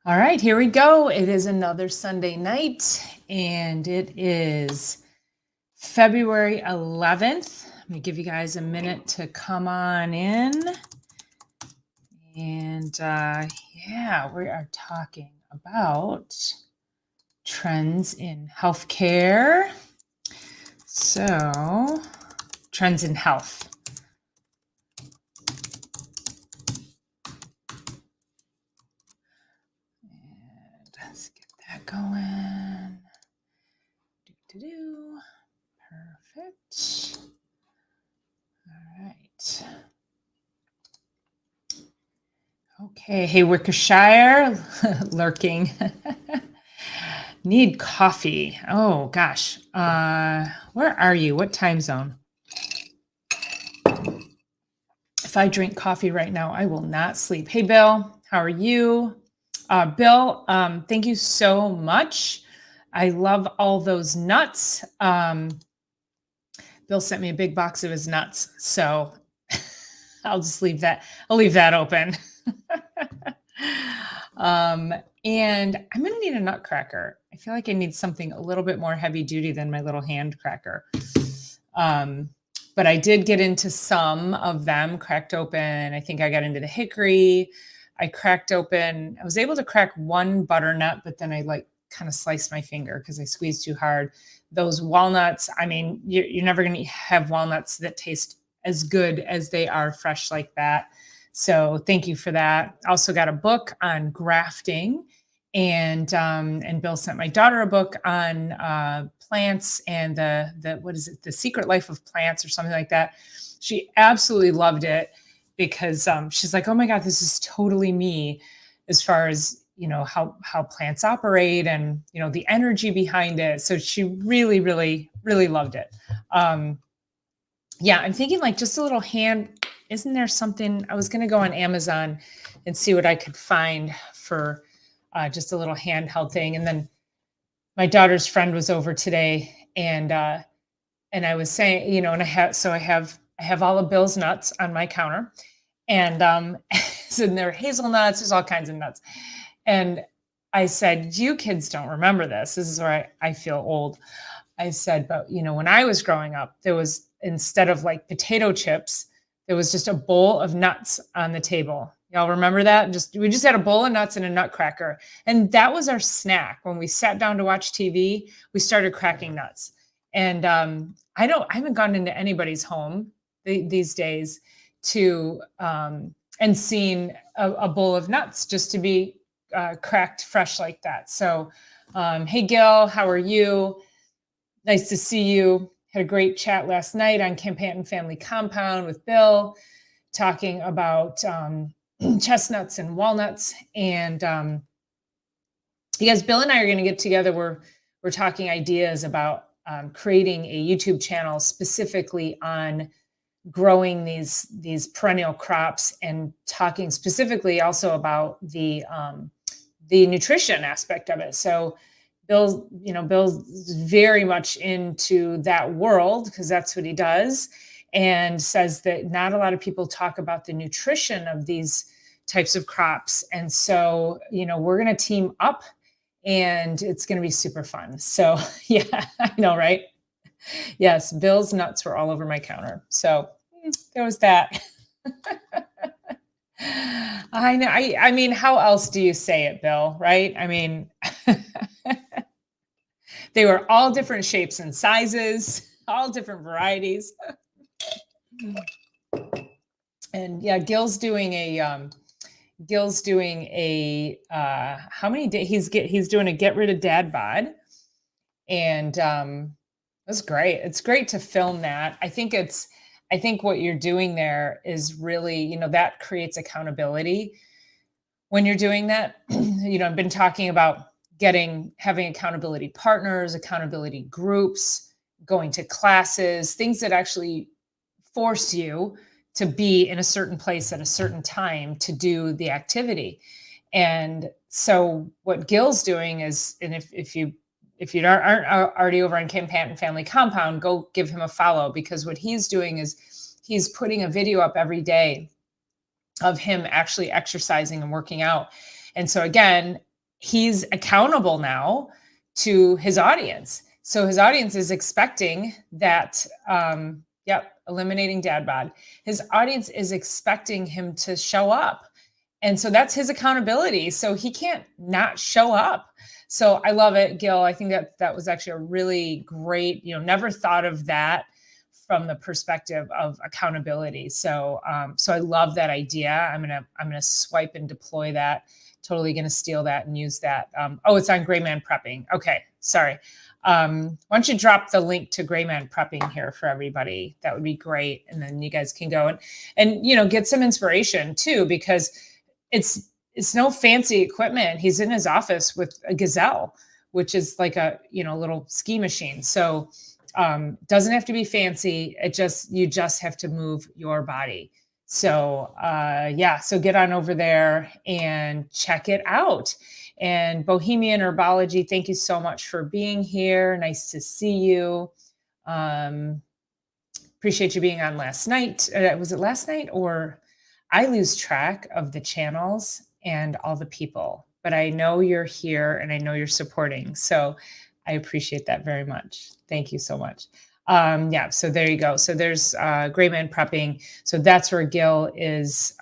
All right, here we go. It is another Sunday night, and it is February 11th. Let me give you guys a minute to come on in. And yeah, we are talking about trends in healthcare. So, trends in health. Let's get that going. Perfect. All right. Okay. Hey, Worcestershire, lurking. Need coffee. Oh gosh. Where are you? What time zone? If I drink coffee right now, I will not sleep. Hey, Bill, how are you? Bill, thank you so much. I love all those nuts. Bill sent me a big box of his nuts, so I'll just leave that. I'll leave that open. And I'm gonna need a nutcracker. I feel like I need something a little bit more heavy duty than my little hand cracker. But I did get into some of them, cracked open. I think I got into the hickory. I was able to crack one butternut, but then I kind of sliced my finger because I squeezed too hard. Those walnuts, I mean, you're never going to have walnuts that taste as good as they are fresh like that. So thank you for that. Also got a book on grafting, and Bill sent my daughter a book on plants and the what is it, The Secret Life of Plants or something like that. She absolutely loved it because she's like, oh my God, this is totally me as far as how plants operate and the energy behind it. So she really, really, really loved it. Yeah, I'm thinking like just a little hand. Isn't there something? I was going to go on Amazon and see what I could find for just a little handheld thing. And then my daughter's friend was over today, and I was saying, and I have all of Bill's nuts on my counter, and so there are hazelnuts. There's all kinds of nuts, and I said, you kids don't remember this. This is where I feel old. I said, but when I was growing up, there was, instead of like potato chips, there was just a bowl of nuts on the table. Y'all remember that? We just had a bowl of nuts and a nutcracker. And that was our snack. When we sat down to watch TV, we started cracking nuts. And I haven't gone into anybody's home these days to and seen a bowl of nuts just to be cracked fresh like that. So, hey Gil, how are you? Nice to see you. Had a great chat last night on Campanton Family Compound with Bill, talking about chestnuts and walnuts. And because Bill and I are going to get together, we're talking ideas about creating a YouTube channel specifically on growing these perennial crops, and talking specifically also about the nutrition aspect of it. So Bill's very much into that world because that's what he does, and says that not a lot of people talk about the nutrition of these types of crops. And so, we're going to team up, and it's going to be super fun. So yeah, I know, right? Yes, Bill's nuts were all over my counter. So there was that. I know. I mean, how else do you say it, Bill? Right? I mean, they were all different shapes and sizes, all different varieties. And yeah, Gil's doing a how many days he's doing a get rid of dad bod. And that's great. It's great to film that. I think what you're doing there is really, that creates accountability when you're doing that. I've been talking about having accountability partners, accountability groups, going to classes, things that actually force you to be in a certain place at a certain time to do the activity. And so what Gil's doing is, and if you aren't already over on Campanton Family Compound, go give him a follow, because what he's doing is he's putting a video up every day of him actually exercising and working out. And so again, he's accountable now to his audience. So his audience is expecting that, yep, eliminating dad bod. His audience is expecting him to show up. And so that's his accountability. So he can't not show up. So I love it, Gil. I think that was actually a really great, never thought of that from the perspective of accountability. So, so I love that idea. I'm gonna swipe and deploy that. Totally gonna steal that and use that. Oh, it's on Gray Man Prepping. Okay, sorry. Why don't you drop the link to Gray Man Prepping here for everybody? That would be great. And then you guys can go and get some inspiration too, because it's no fancy equipment. He's in his office with a Gazelle, which is like a little ski machine. So doesn't have to be fancy. You just have to move your body. So yeah, so get on over there and check it out. And Bohemian Herbology, thank you so much for being here. Nice to see you. Appreciate you being on last night. Was it last night, or I lose track of the channels and all the people, but I know you're here and I know you're supporting. So I appreciate that very much. Thank you so much. Yeah, so there you go. So there's Gray Man Prepping. So that's where Gil is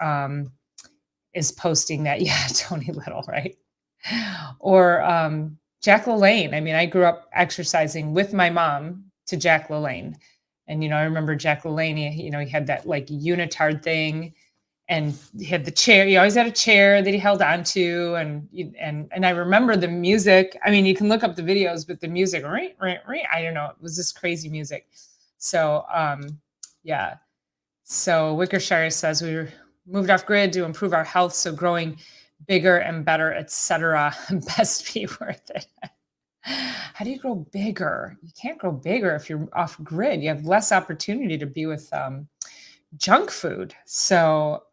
posting that. Yeah, Tony Little, right? Or Jack LaLanne. I mean, I grew up exercising with my mom to Jack LaLanne. And, I remember Jack LaLanne, he had that like unitard thing. And he had the chair. He always had a chair that he held on to, and I remember the music. I mean, you can look up the videos, but the music, I don't know, it was this crazy music. So, yeah. So Wickershire says we moved off grid to improve our health, so growing bigger and better, etc. Best be worth it. How do you grow bigger? You can't grow bigger if you're off grid. You have less opportunity to be with junk food. So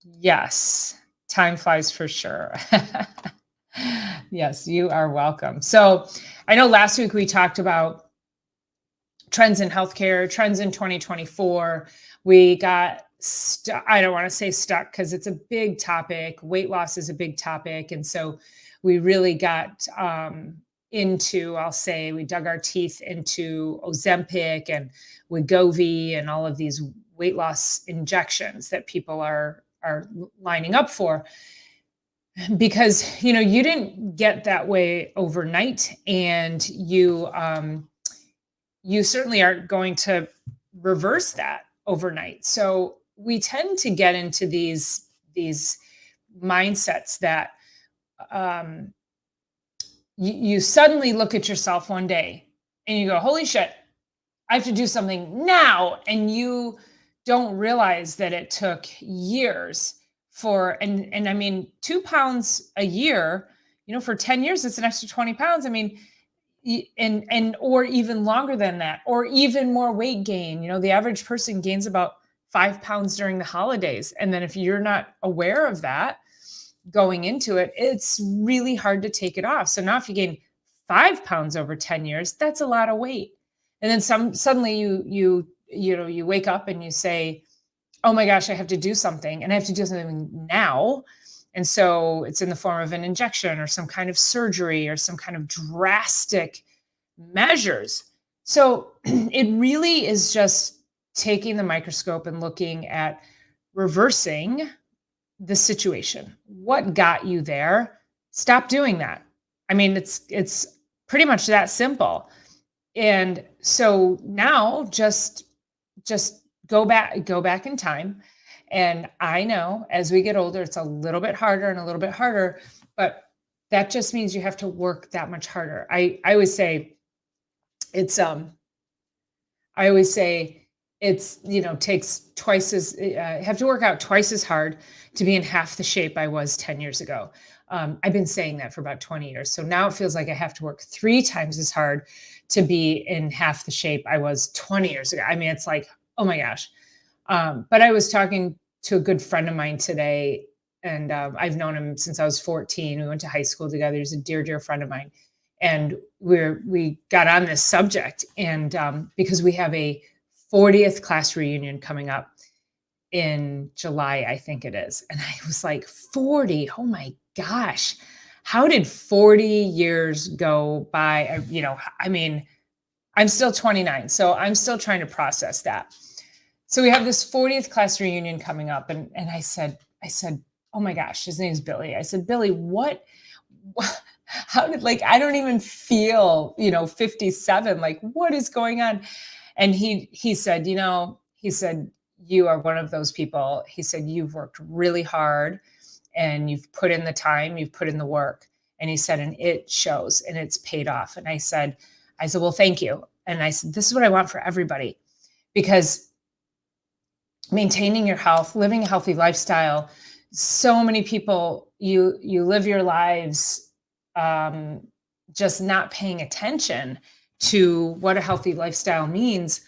yes, time flies for sure. Yes, you are welcome. So I know last week we talked about trends in healthcare, trends in 2024. We got I don't want to say stuck because it's a big topic. Weight loss is a big topic. And so we really got we dug our teeth into Ozempic and Wegovy and all of these weight loss injections that people are lining up for, because you didn't get that way overnight, and you certainly aren't going to reverse that overnight. So we tend to get into these mindsets that you suddenly look at yourself one day and you go, holy shit, I have to do something now. And you don't realize that it took years and I mean, 2 pounds a year, for 10 years, it's an extra 20 pounds. I mean, or even longer than that, or even more weight gain. The average person gains about 5 pounds during the holidays. And then if you're not aware of that going into it, it's really hard to take it off. So now if you gain 5 pounds over 10 years, that's a lot of weight. And then suddenly you wake up and you say, oh my gosh, I have to do something, and I have to do something now. And so it's in the form of an injection or some kind of surgery or some kind of drastic measures. So it really is just taking the microscope and looking at reversing the situation. What got you there? Stop doing that. I mean, it's pretty much that simple. And so now just go back in time. And I know as we get older, it's a little bit harder and a little bit harder, but that just means you have to work that much harder. I always say it's takes twice as have to work out twice as hard to be in half the shape I was 10 years ago. I've been saying that for about 20 years. So now it feels like I have to work 3 times as hard to be in half the shape I was 20 years ago. I mean, it's like, oh my gosh. But I was talking to a good friend of mine today, and I've known him since I was 14. We went to high school together. He's a dear, dear friend of mine. And we got on this subject, and because we have a 40th class reunion coming up in July, I think it is. And I was like, 40, oh my gosh. how did 40 years go by? I mean, I'm still 29, so I'm still trying to process that. So we have this 40th class reunion coming up, and I said, oh my gosh, his name's Billy. I said, Billy, how did, like, I don't even feel, 57. Like, what is going on? And he said, he said, you are one of those people. He said, you've worked really hard and you've put in the time, you've put in the work. And he said, and it shows and it's paid off. And I said, well, thank you. And I said, this is what I want for everybody, because maintaining your health, living a healthy lifestyle, so many people, you live your lives just not paying attention to what a healthy lifestyle means.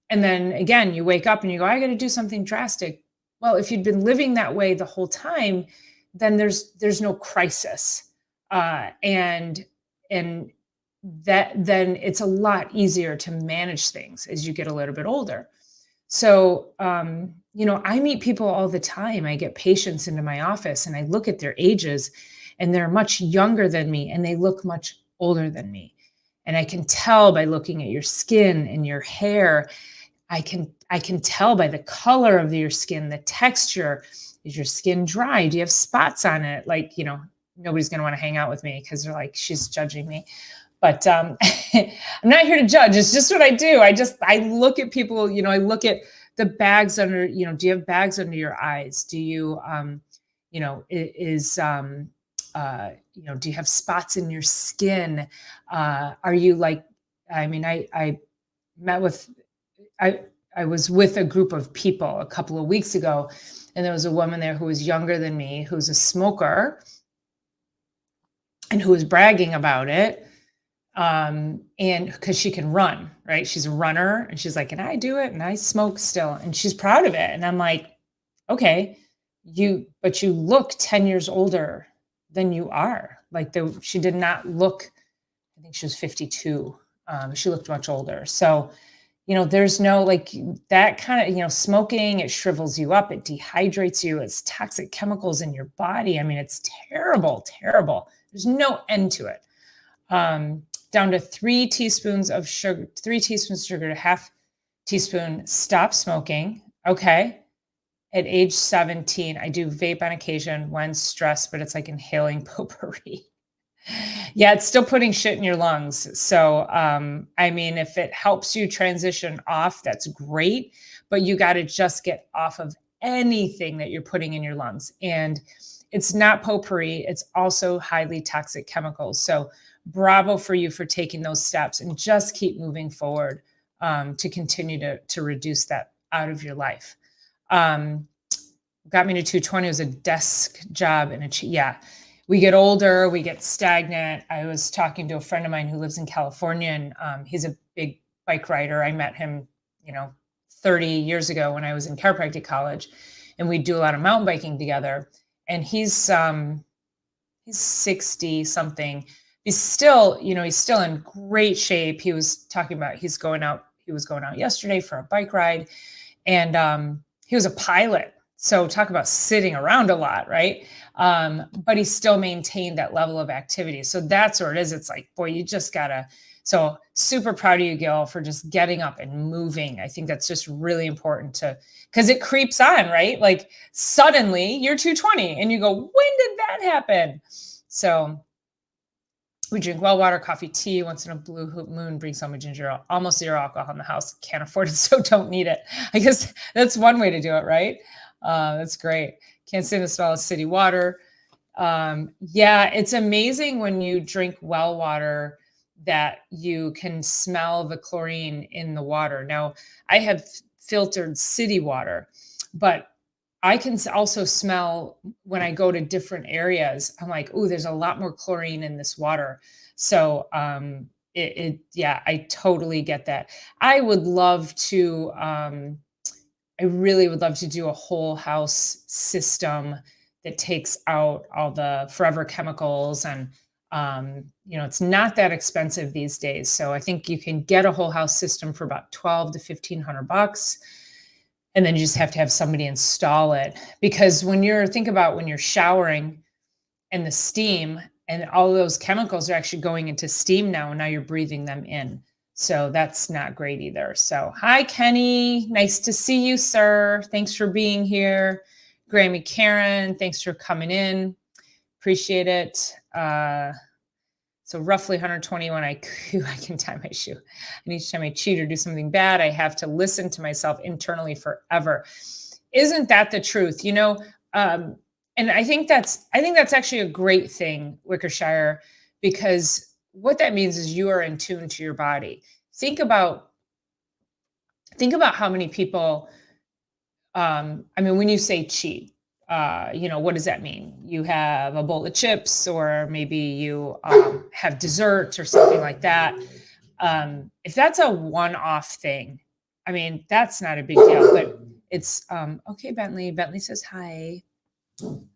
And then again, you wake up and you go, I got to do something drastic. Well, if you'd been living that way the whole time, then there's no crisis. And that then it's a lot easier to manage things as you get a little bit older. So, I meet people all the time. I get patients into my office and I look at their ages, and they're much younger than me and they look much older than me. And I can tell by looking at your skin and your hair. I can tell by the color of your skin, the texture. Is your skin dry? Do you have spots on it? Like, nobody's going to want to hang out with me because they're like, she's judging me. But I'm not here to judge. It's just what I do. I look at people, I look at the bags under, do you have bags under your eyes? Do you, do you have spots in your skin? Are you like, I met with, I was with a group of people a couple of weeks ago, and there was a woman there who was younger than me, who's a smoker, and who was bragging about it. And because she can run, right? She's a runner, and she's like, and I do it, and I smoke still, and she's proud of it. And I'm like, okay, but you look 10 years older than you are. Like she did not look, I think she was 52. She looked much older. So, there's no like that kind of, smoking, it shrivels you up, it dehydrates you, it's toxic chemicals in your body. I mean, it's terrible, terrible. There's no end to it. Down to 3 teaspoons of sugar, 3 teaspoons of sugar to half teaspoon, stop smoking. Okay. At age 17, I do vape on occasion when stressed, but it's like inhaling potpourri. Yeah, it's still putting shit in your lungs. So, if it helps you transition off, that's great, but you got to just get off of anything that you're putting in your lungs. And it's not potpourri, it's also highly toxic chemicals. So bravo for you for taking those steps, and just keep moving forward to continue to reduce that out of your life. Got me to 220 was a desk job yeah. We get older, we get stagnant. I was talking to a friend of mine who lives in California, and he's a big bike rider. I met him, 30 years ago when I was in chiropractic college, and we do a lot of mountain biking together. And he's 60 something. He's still in great shape. He was talking about he was going out yesterday for a bike ride, and he was a pilot. So talk about sitting around a lot, right? But he still maintained that level of activity. So that's where it is. It's like, boy, you just gotta, so super proud of you, Gil, for just getting up and moving. I think that's just really important because it creeps on, right? Like suddenly you're 220 and you go, when did that happen? So we drink well water, coffee, tea. Once in a blue moon, bring some ginger ale. Almost zero alcohol in the house. Can't afford it, so don't need it. I guess that's one way to do it, right? That's great. Can't stand the smell of city water. Yeah, it's amazing when you drink well water that you can smell the chlorine in the water. Now, I have filtered city water, but I can also smell when I go to different areas. I'm like, ooh, there's a lot more chlorine in this water. So yeah, I totally get that. I would love to, I really would love to do a whole house system that takes out all the forever chemicals. And, it's not that expensive these days. So I think you can get a whole house system for about $1,200 to $1,500. And then you just have to have somebody install it. Because think about when you're showering and the steam, And all of those chemicals are actually going into steam now, and now you're breathing them in. So that's not great either. So, hi, Kenny. Nice to see you, sir. Thanks for being here. Grammy Karen, thanks for coming in. Appreciate it. So roughly 120 when I can tie my shoe. And each time I cheat or do something bad, I have to listen to myself internally forever. Isn't that the truth? And I think that's actually a great thing, Wickershire, because what that means is you are in tune to your body. Think about how many people, when you say cheat, what does that mean? You have a bowl of chips, or maybe you have dessert or something like that. If that's a one-off thing, that's not a big deal, but it's okay. Bentley says hi.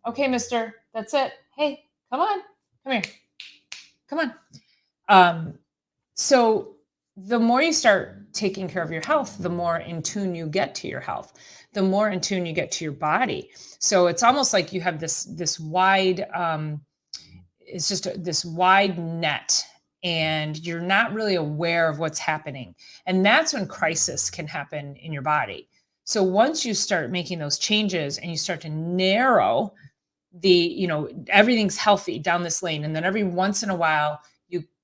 Okay, mister, that's it. Hey, come here. Come on. So the more you start taking care of your health, the more in tune you get to your health, the more in tune you get to your body. So it's almost like you have this wide, it's just this wide net, and you're not really aware of what's happening. And that's when crisis can happen in your body. So once you start making those changes and you start to narrow everything's healthy down this lane, and then every once in a while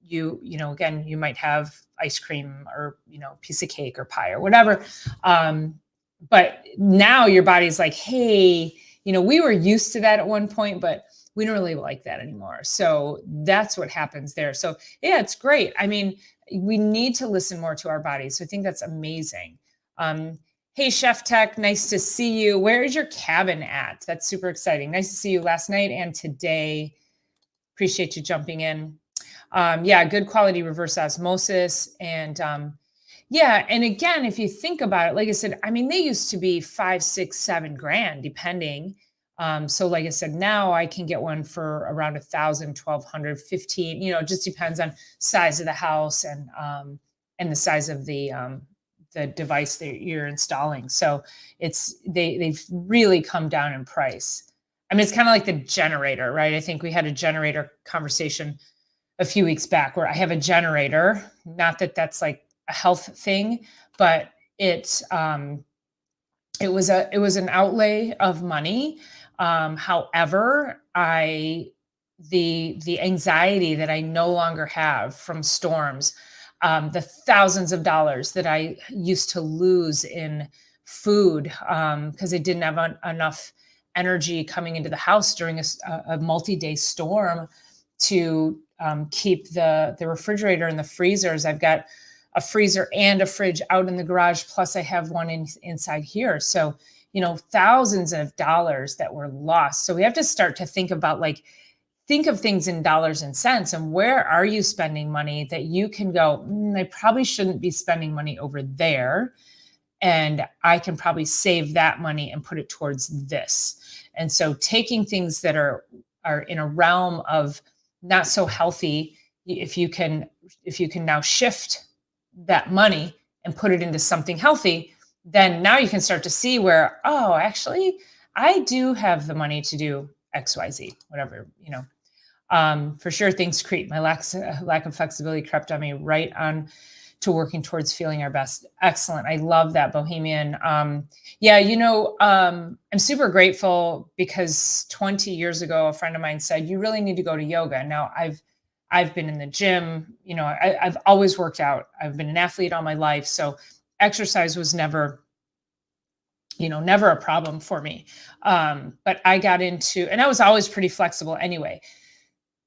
again, you might have ice cream or piece of cake or pie or whatever, but now your body's like, hey, we were used to that at one point, but we don't really like that anymore. So that's what happens there. So yeah, it's great. We need to listen more to our bodies. So I think that's amazing. Hey, Chef Tech, nice to see you. Where is your cabin at? That's super exciting. Nice to see you last night and today. Appreciate you jumping in. Good quality reverse osmosis. And and again, if you think about it, like I said, they used to be 5, 6, 7 grand, depending. So like I said, now I can get one for around 1,000, 1,200, 15, it just depends on size of the house and the size of the device that you're installing. So they've really come down in price. It's kind of like the generator, right? I think we had a generator conversation a few weeks back where I have a generator, not that that's like a health thing, but it was an outlay of money. However, the anxiety that I no longer have from storms, the thousands of dollars that I used to lose in food because I didn't have enough energy coming into the house during a multi-day storm to keep the refrigerator and the freezers. I've got a freezer and a fridge out in the garage, plus I have one inside here. So, thousands of dollars that were lost. So we have to start to think of things in dollars and cents, and where are you spending money that you can go, I probably shouldn't be spending money over there, and I can probably save that money and put it towards this. And so taking things that are in a realm of not so healthy, if you can now shift that money and put it into something healthy, then now you can start to see where, oh, actually, I do have the money to do XYZ, whatever, for sure things creep. My lack of flexibility crept on me right on to working towards feeling our best. Excellent. I love that, Bohemian. I'm super grateful because 20 years ago, a friend of mine said, you really need to go to yoga. Now I've been in the gym, I've always worked out. I've been an athlete all my life. So exercise was never a problem for me. But I got into, and I was always pretty flexible anyway.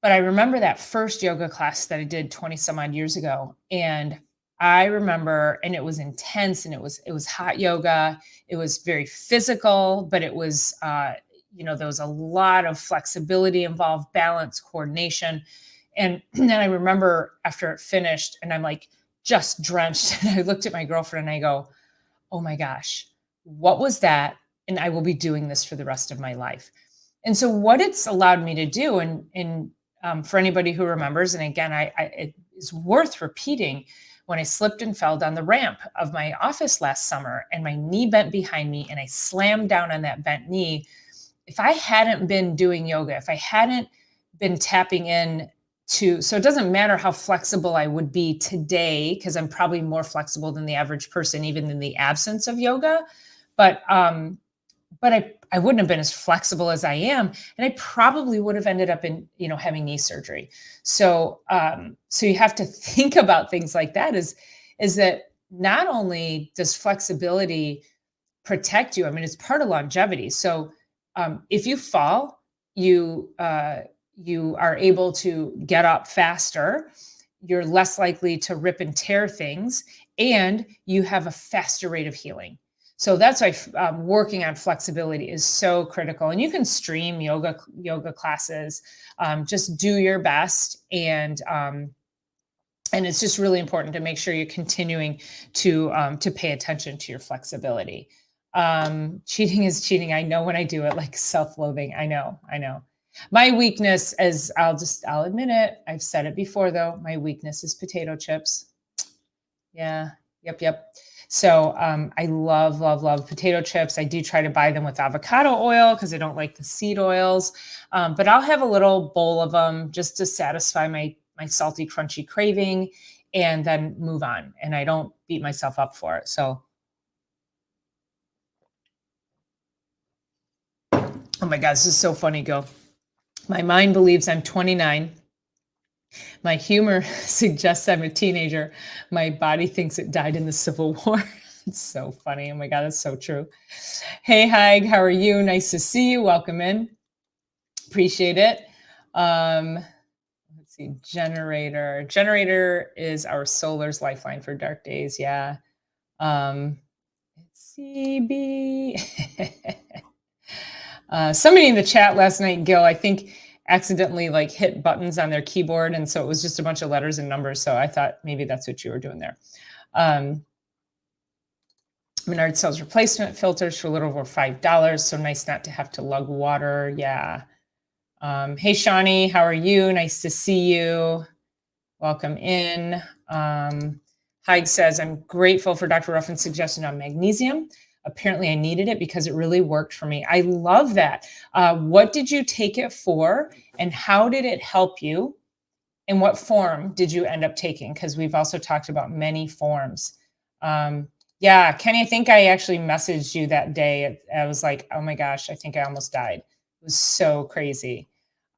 But I remember that first yoga class that I did 20 some odd years ago. And I remember, and it was intense, and it was hot yoga. It was very physical, but it was, there was a lot of flexibility involved, balance, coordination. And then I remember after it finished, and I'm like just drenched, and I looked at my girlfriend and I go, oh my gosh, what was that? And I will be doing this for the rest of my life. And so what it's allowed me to do, and for anybody who remembers, and again, it is worth repeating, when I slipped and fell down the ramp of my office last summer and my knee bent behind me and I slammed down on that bent knee. If I hadn't been doing yoga, if I hadn't been tapping in to, so it doesn't matter how flexible I would be today, because I'm probably more flexible than the average person, even in the absence of yoga. But I wouldn't have been as flexible as I am, and I probably would have ended up in, having knee surgery. So you have to think about things like that. Is that not only does flexibility protect you, I mean, it's part of longevity. So if you fall, you are able to get up faster. You're less likely to rip and tear things, and you have a faster rate of healing. So that's why working on flexibility is so critical. And you can stream yoga classes. Just do your best, and it's just really important to make sure you're continuing to pay attention to your flexibility. Cheating is cheating. I know when I do it, like self-loathing. I know. My weakness is, I'll admit it. I've said it before though. My weakness is potato chips. Yeah. Yep. So I love potato chips. I do try to buy them with avocado oil because I don't like the seed oils. But I'll have a little bowl of them just to satisfy my salty, crunchy craving, and then move on. And I don't beat myself up for it. So, oh my God, this is so funny, Go. My mind believes I'm 29. My humor suggests I'm a teenager. My body thinks it died in the Civil War. It's so funny. Oh my God, that's so true. Hey, Haig, how are you? Nice to see you. Welcome in. Appreciate it. Let's see, generator. Generator is our solar's lifeline for dark days. Yeah. CB. Somebody in the chat last night, Gil, I think accidentally like hit buttons on their keyboard, and so it was just a bunch of letters and numbers. So I thought maybe that's what you were doing there. Menard sells replacement filters for a little over $5. So nice not to have to lug water. Yeah. Hey, Shawnee, how are you? Nice to see you. Welcome in. Haig says, I'm grateful for Dr. Ruffin's suggestion on magnesium. Apparently I needed it because it really worked for me. I love that. What did you take it for, and how did it help you? And what form did you end up taking? Because we've also talked about many forms. Yeah, Kenny, I think I actually messaged you that day. I was like, oh my gosh, I think I almost died. It was so crazy.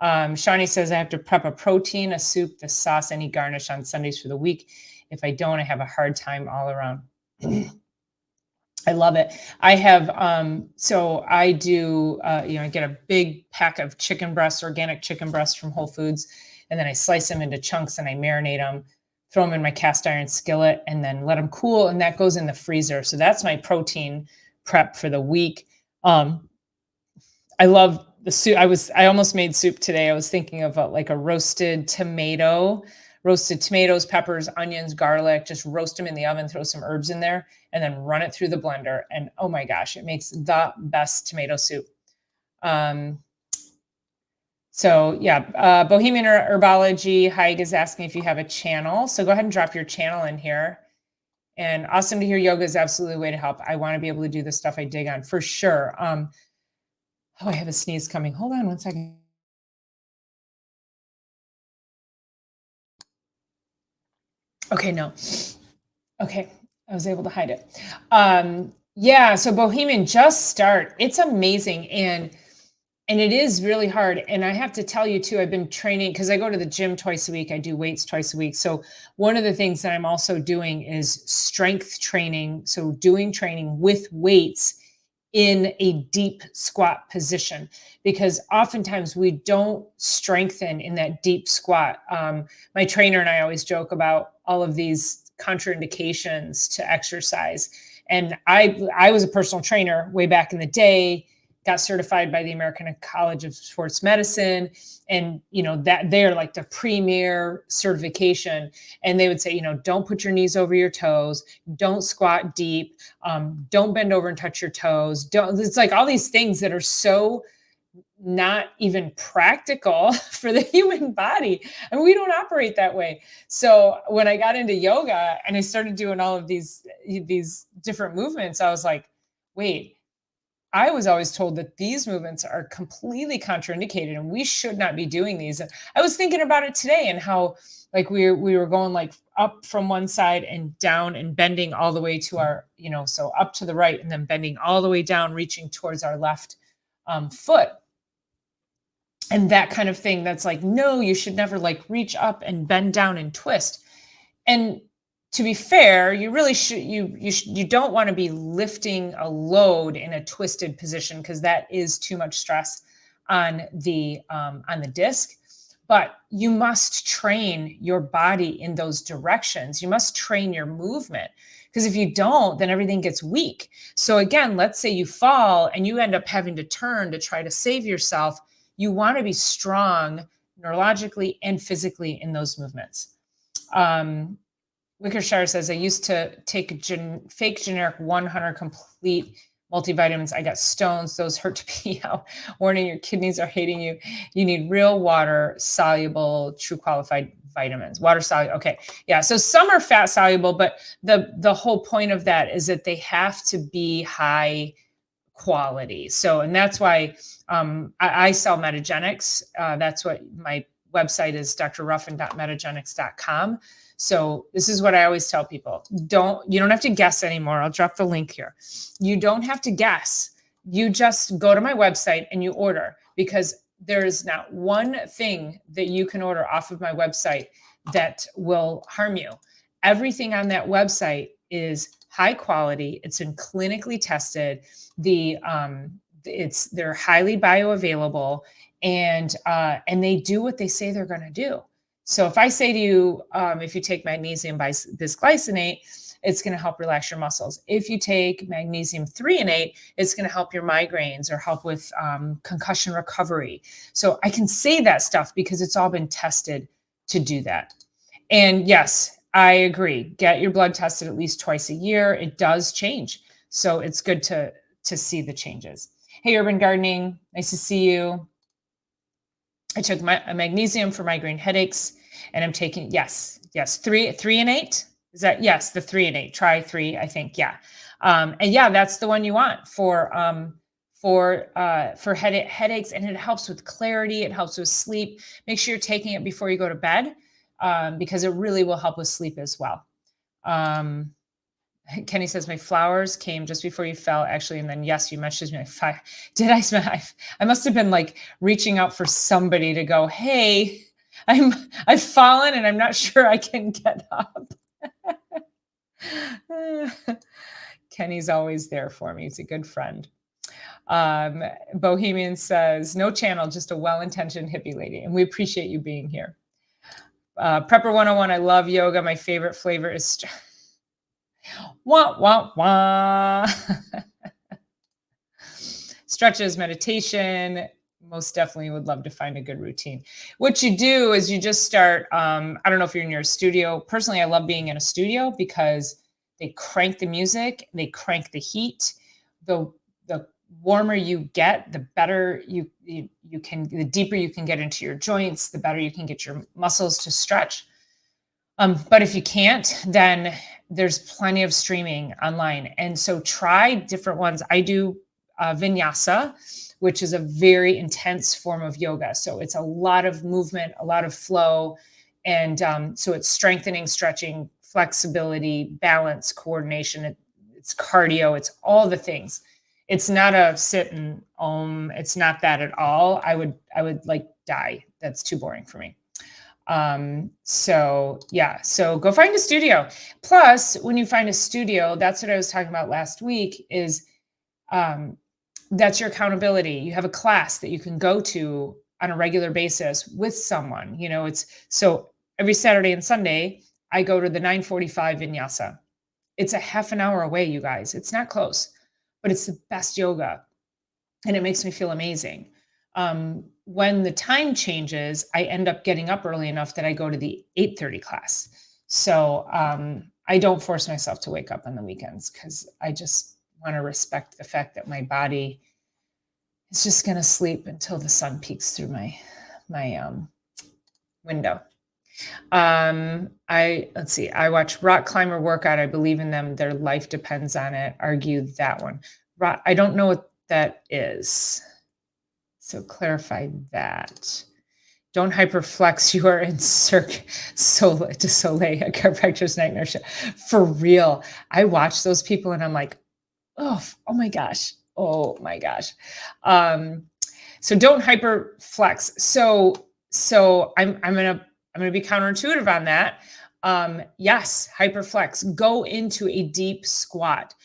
Shawnee says, I have to prep a protein, a soup, the sauce, any garnish on Sundays for the week. If I don't, I have a hard time all around. I love it. I have, so I do, I get a big pack of chicken breasts, organic chicken breasts from Whole Foods, and then I slice them into chunks and I marinate them, throw them in my cast iron skillet, and then let them cool, and that goes in the freezer. So that's my protein prep for the week. I love the soup. I almost made soup today. I was thinking of like a roasted tomatoes, peppers, onions, garlic, just roast them in the oven, throw some herbs in there, and then run it through the blender. And oh my gosh, it makes the best tomato soup. So yeah, Bohemian Herbology, Haig is asking if you have a channel. So go ahead and drop your channel in here. And awesome to hear yoga is absolutely a way to help. I want to be able to do the stuff I dig on for sure. Oh, I have a sneeze coming. Hold on one second. Okay, no. Okay, I was able to hide it. Yeah, so Bohemian, just start. It's amazing. And it is really hard. And I have to tell you too, I've been training because I go to the gym twice a week. I do weights twice a week. So one of the things that I'm also doing is strength training. So doing training with weights in a deep squat position, because oftentimes we don't strengthen in that deep squat. My trainer and I always joke about all of these contraindications to exercise. And I was a personal trainer way back in the day, got certified by the American College of Sports Medicine. And, that they're like the premier certification. And they would say, don't put your knees over your toes, don't squat deep, don't bend over and touch your toes. It's like all these things that are so not even practical for the human body. And we don't operate that way. So when I got into yoga and I started doing all of these different movements, I was like, wait, I was always told that these movements are completely contraindicated and we should not be doing these. And I was thinking about it today and how like we were going like up from one side and down and bending all the way to our, so up to the right and then bending all the way down, reaching towards our left foot. And that kind of thing that's like, no, you should never like reach up and bend down and twist. And to be fair, you really should you don't want to be lifting a load in a twisted position because that is too much stress on the disc. But you must train your body in those directions. You must train your movement because if you don't, then everything gets weak. So again, let's say you fall and you end up having to turn to try to save yourself. You want to be strong neurologically and physically in those movements. Wickershire says, I used to take a fake generic 100 complete multivitamins. I got stones. Those hurt to pee out. Warning, your kidneys are hating you. You need real water soluble, true qualified vitamins. Water soluble. Okay. Yeah. So some are fat soluble, but the whole point of that is that they have to be high quality. So, and that's why I sell Metagenics. That's what my website is, drruffin.metagenics.com. So this is what I always tell people. You don't have to guess anymore. I'll drop the link here. You don't have to guess. You just go to my website and you order because there's not one thing that you can order off of my website that will harm you. Everything on that website is high quality. It's been clinically tested. They're highly bioavailable and they do what they say they're going to do. So if I say to you, if you take magnesium bisglycinate, it's going to help relax your muscles. If you take magnesium threonate, it's going to help your migraines or help with concussion recovery. So I can say that stuff because it's all been tested to do that. And yes, I agree. Get your blood tested at least twice a year. It does change. So it's good to see the changes. Hey, Urban Gardening, nice to see you. I took a magnesium for migraine headaches, and I'm taking, yes, threonate. Is that, yes, the threonate, try 3, I think. Yeah. And yeah, that's the one you want for headaches, and it helps with clarity. It helps with sleep. Make sure you're taking it before you go to bed, because it really will help with sleep as well. Kenny says, my flowers came just before you fell, actually. And then, yes, you messaged me. Did I smell? I must have been like reaching out for somebody to go, hey, I've fallen and I'm not sure I can get up. Kenny's always there for me. He's a good friend. Bohemian says, no channel, just a well-intentioned hippie lady. And we appreciate you being here. Prepper 101, I love yoga. My favorite flavor is wah, wah, wah. Stretches, meditation. Most definitely would love to find a good routine. What you do is you just start, I don't know if you're in your studio. Personally, I love being in a studio because they crank the music, they crank the heat. The warmer you get, the better you can, the deeper you can get into your joints, the better you can get your muscles to stretch. But if you can't, then there's plenty of streaming online. And so try different ones. I do vinyasa, which is a very intense form of yoga. So it's a lot of movement, a lot of flow. And so it's strengthening, stretching, flexibility, balance, coordination. It's cardio. It's all the things. It's not a sit and it's not that at all. I would like die. That's too boring for me. So yeah, so go find a studio. Plus, when you find a studio, that's what I was talking about last week is, that's your accountability. You have a class that you can go to on a regular basis with someone, it's so every Saturday and Sunday, I go to the 9:45 vinyasa. It's a half an hour away, you guys. It's not close, but it's the best yoga and it makes me feel amazing. When the time changes, I end up getting up early enough that I go to the 8:30 class. So I don't force myself to wake up on the weekends because I just want to respect the fact that my body is just going to sleep until the sun peeks through my window. Let's see. I watch Rock Climber Workout. I believe in them. Their life depends on it. Argue that one. I don't know what that is. So clarify that. Don't hyperflex. You are in Cirque du Soleil, a chiropractor's nightmare show. For real. I watch those people and I'm like, oh my gosh. Oh my gosh. Um, so don't hyperflex. I'm gonna be counterintuitive on that. Yes, hyperflex. Go into a deep squat.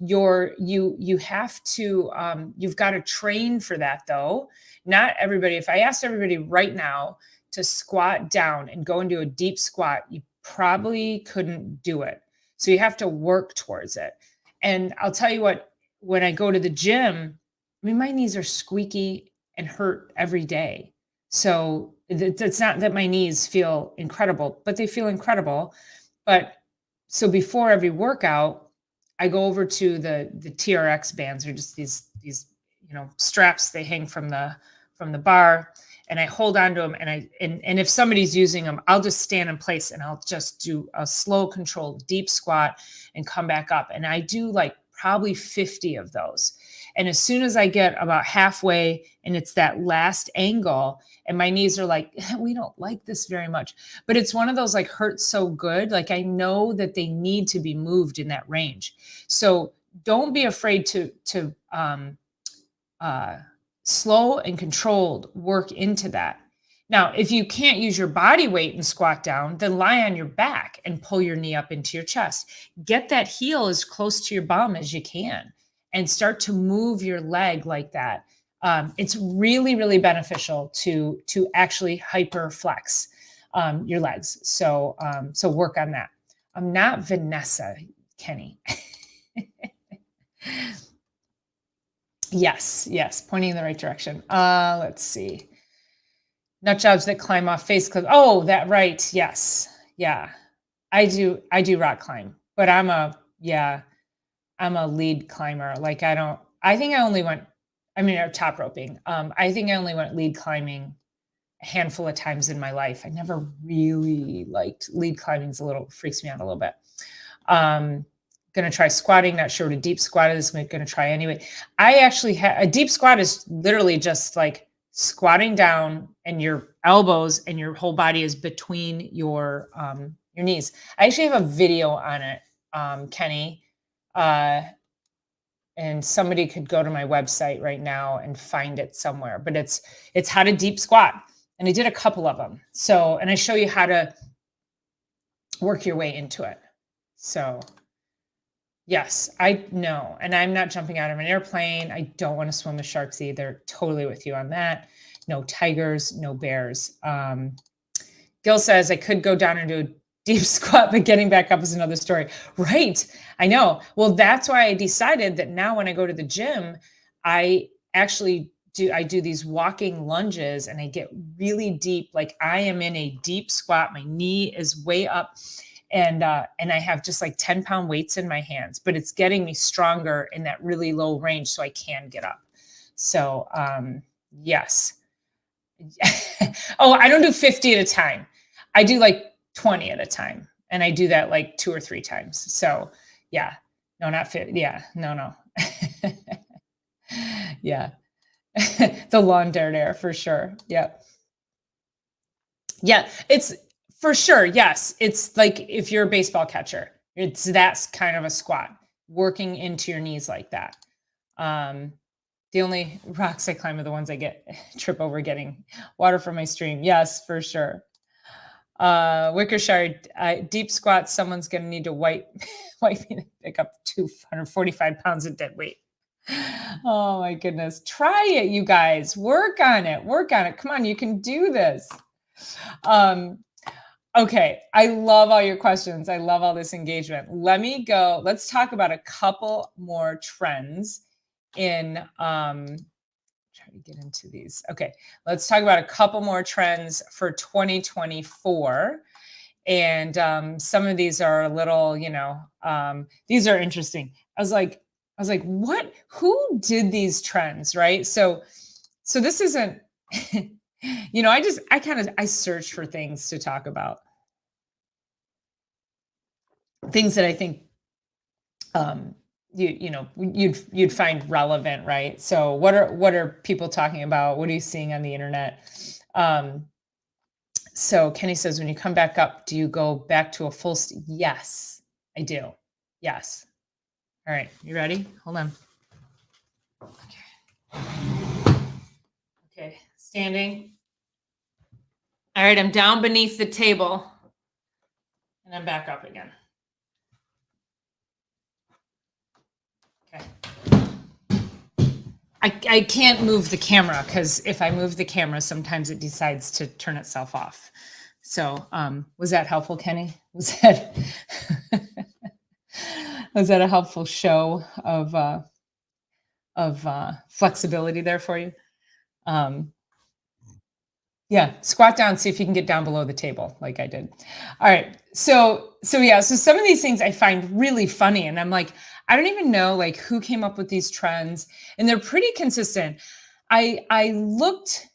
You have to you've got to train for that though. Not everybody. If I asked everybody right now to squat down and go into a deep squat, you probably couldn't do it. So you have to work towards it. And I'll tell you what, when I go to the gym, I mean, my knees are squeaky and hurt every day. So it's not that my knees feel incredible, but they feel incredible. But so before every workout, I go over to the TRX bands, or just these straps they hang from the bar, and I hold on to them, and if somebody's using them, I'll just stand in place and I'll just do a slow controlled deep squat and come back up, and I do like probably 50 of those. And as soon as I get about halfway and it's that last angle and my knees are like, we don't like this very much, but it's one of those like hurts so good. Like I know that they need to be moved in that range. So don't be afraid to slow and controlled work into that. Now, if you can't use your body weight and squat down, then lie on your back and pull your knee up into your chest. Get that heel as close to your bum as you can and start to move your leg like that. It's really, really beneficial to actually hyperflex your legs. So work on that. I'm not Vanessa, Kenny. Yes, pointing in the right direction. Let's see. Nut jobs that climb off face cliff. Oh, that right. Yes. Yeah. I do rock climb, but I'm a lead climber. Like I think I only went, top roping. I think I only went lead climbing a handful of times in my life. I never really liked lead climbing. Freaks me out a little bit. Going to try squatting. Not sure what a deep squat is. I'm going to try anyway. I actually a deep squat is literally just like squatting down and your elbows and your whole body is between your knees. I actually have a video on it, Kenny, and somebody could go to my website right now and find it somewhere, but it's how to deep squat. And I did a couple of them. So, and I show you how to work your way into it. So yes, I know. And I'm not jumping out of an airplane. I don't want to swim with sharks either. Totally with you on that. No tigers, no bears. Gil says I could go down and do a deep squat, but getting back up is another story. Right. I know. Well, that's why I decided that now when I go to the gym, I actually do these walking lunges and I get really deep. Like I am in a deep squat. My knee is way up. And I have just like 10-pound weights in my hands, but it's getting me stronger in that really low range so I can get up. So yes. Oh, I don't do 50 at a time. I do like 20 at a time. And I do that like 2 or 3 times. So yeah, no, not 50. Yeah, no. Yeah. The lawn dare for sure. Yeah. Yeah. It's for sure. Yes. It's like if you're a baseball catcher, that's kind of a squat, working into your knees like that. The only rocks I climb are the ones I trip over getting water from my stream. Yes, for sure. Wickershire, deep squats, someone's going to need to wipe me to pick up 245 pounds of dead weight. Oh my goodness. Try it, you guys. Work on it. Come on, you can do this. Okay. I love all your questions. I love all this engagement. Let's talk about a couple more trends in, try to get into these. Okay. Let's talk about a couple more trends for 2024. And some of these are a little, these are interesting. I was like, what, who did these trends? Right. So this isn't, I search for things to talk about, things that I think you'd find relevant, right? So what are people talking about? What are you seeing on the internet? Um, so Kenny says, when you come back up, do you go back to a yes, I do. Yes. All right, you ready? Hold on. Okay, standing. All right, I'm down beneath the table and I'm back up again. Okay. I can't move the camera because if I move the camera, sometimes it decides to turn itself off. So was that helpful, Kenny? Was that was that a helpful show of flexibility there for you? Yeah, squat down, see if you can get down below the table like I did. All right. So some of these things I find really funny and I'm like, I don't even know like who came up with these trends and they're pretty consistent. I looked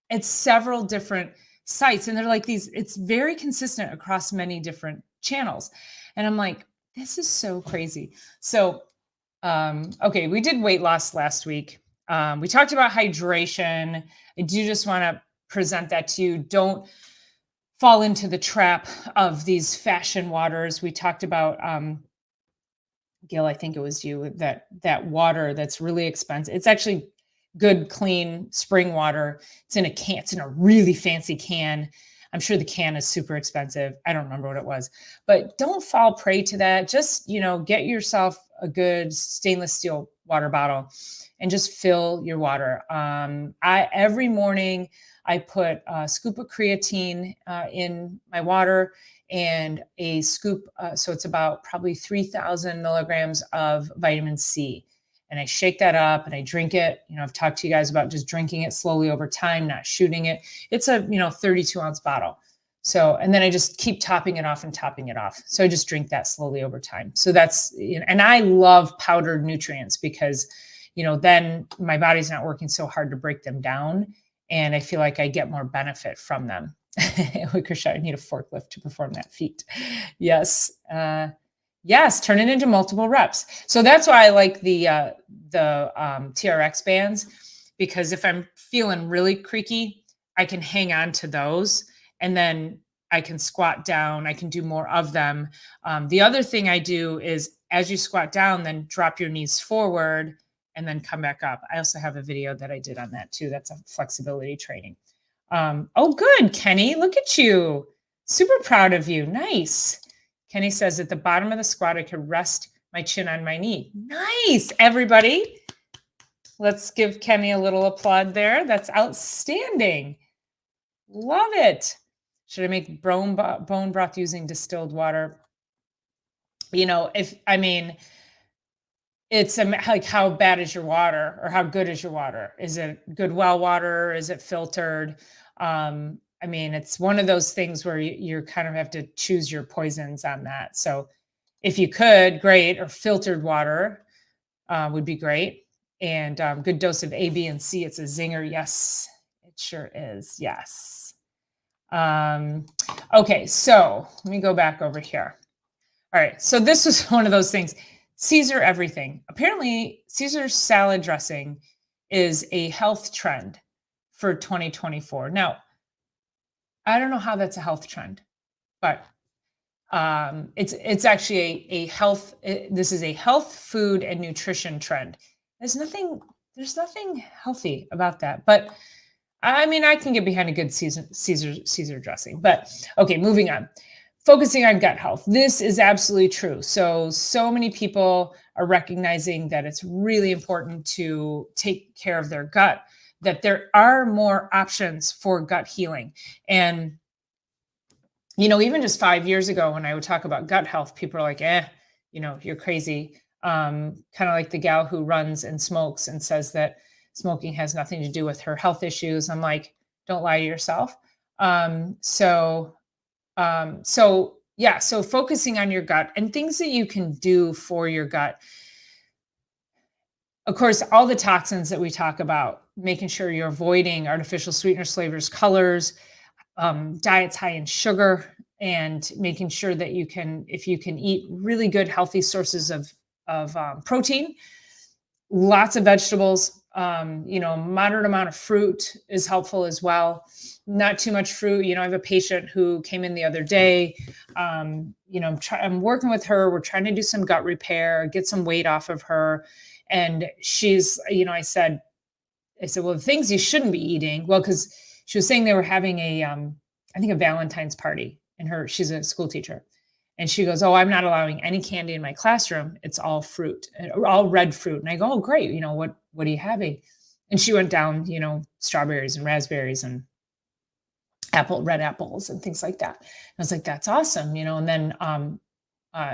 at several different sites and they're like it's very consistent across many different channels. And I'm like, this is so crazy. So okay, we did weight loss last week. We talked about hydration. I do just want to present that to you. Don't fall into the trap of these fashion waters. We talked about Gil, I think it was you, that water that's really expensive. It's actually good, clean spring water. It's in a can. It's in a really fancy can. I'm sure the can is super expensive. I don't remember what it was, but don't fall prey to that. Just, get yourself a good stainless steel water bottle and just fill your water. Every morning I put a scoop of creatine in my water and a scoop. So it's about probably 3,000 milligrams of vitamin C. And I shake that up and I drink it. I've talked to you guys about just drinking it slowly over time, not shooting it. It's a, 32 ounce bottle. So, and then I just keep topping it off and topping it off. So I just drink that slowly over time. So that's, and I love powdered nutrients because, then my body's not working so hard to break them down. And I feel like I get more benefit from them. Krisha, I need a forklift to perform that feat. Yes. Yes, turn it into multiple reps. So that's why I like the TRX bands, because if I'm feeling really creaky, I can hang on to those and then I can squat down. I can do more of them. The other thing I do is as you squat down, then drop your knees forward and then come back up. I also have a video that I did on that too. That's a flexibility training. Oh, good, Kenny. Look at you. Super proud of you. Nice. Kenny says at the bottom of the squat, I could rest my chin on my knee. Nice, everybody. Let's give Kenny a little applaud there. That's outstanding. Love it. Should I make bone broth using distilled water? It's like how bad is your water or how good is your water? Is it good well water? Is it filtered? It's one of those things where you kind of have to choose your poisons on that. So if you could, great, or filtered water would be great. And good dose of A, B, and C. It's a zinger. Yes, it sure is. Yes. Okay, so let me go back over here. All right, so this was one of those things. Caesar everything. Apparently, Caesar salad dressing is a health trend for 2024. Now, I don't know how that's a health trend, but it's actually a health. This is a health, food, and nutrition trend. There's nothing healthy about that, but I can get behind a good Caesar dressing. But okay, moving on. Focusing on gut health. This is absolutely true. So many people are recognizing that it's really important to take care of their gut, that there are more options for gut healing. And, even just 5 years ago, when I would talk about gut health, people are like, you're crazy. Kind of like the gal who runs and smokes and says that smoking has nothing to do with her health issues. I'm like, don't lie to yourself. So focusing on your gut and things that you can do for your gut. Of course, all the toxins that we talk about, making sure you're avoiding artificial sweeteners, flavors, colors, diets high in sugar, and making sure that if you can eat really good, healthy sources of protein, lots of vegetables, moderate amount of fruit is helpful as well. Not too much fruit. I have a patient who came in the other day. I'm working with her. We're trying to do some gut repair, get some weight off of her. And she's, I said, well, the things you shouldn't be eating. Well, because she was saying they were having I think a Valentine's party, and she's a school teacher. And she goes, oh, I'm not allowing any candy in my classroom. It's all fruit, all red fruit. And I go, oh, great. What are you having? And she went down, strawberries and raspberries and red apples and things like that. I was like, that's awesome. And then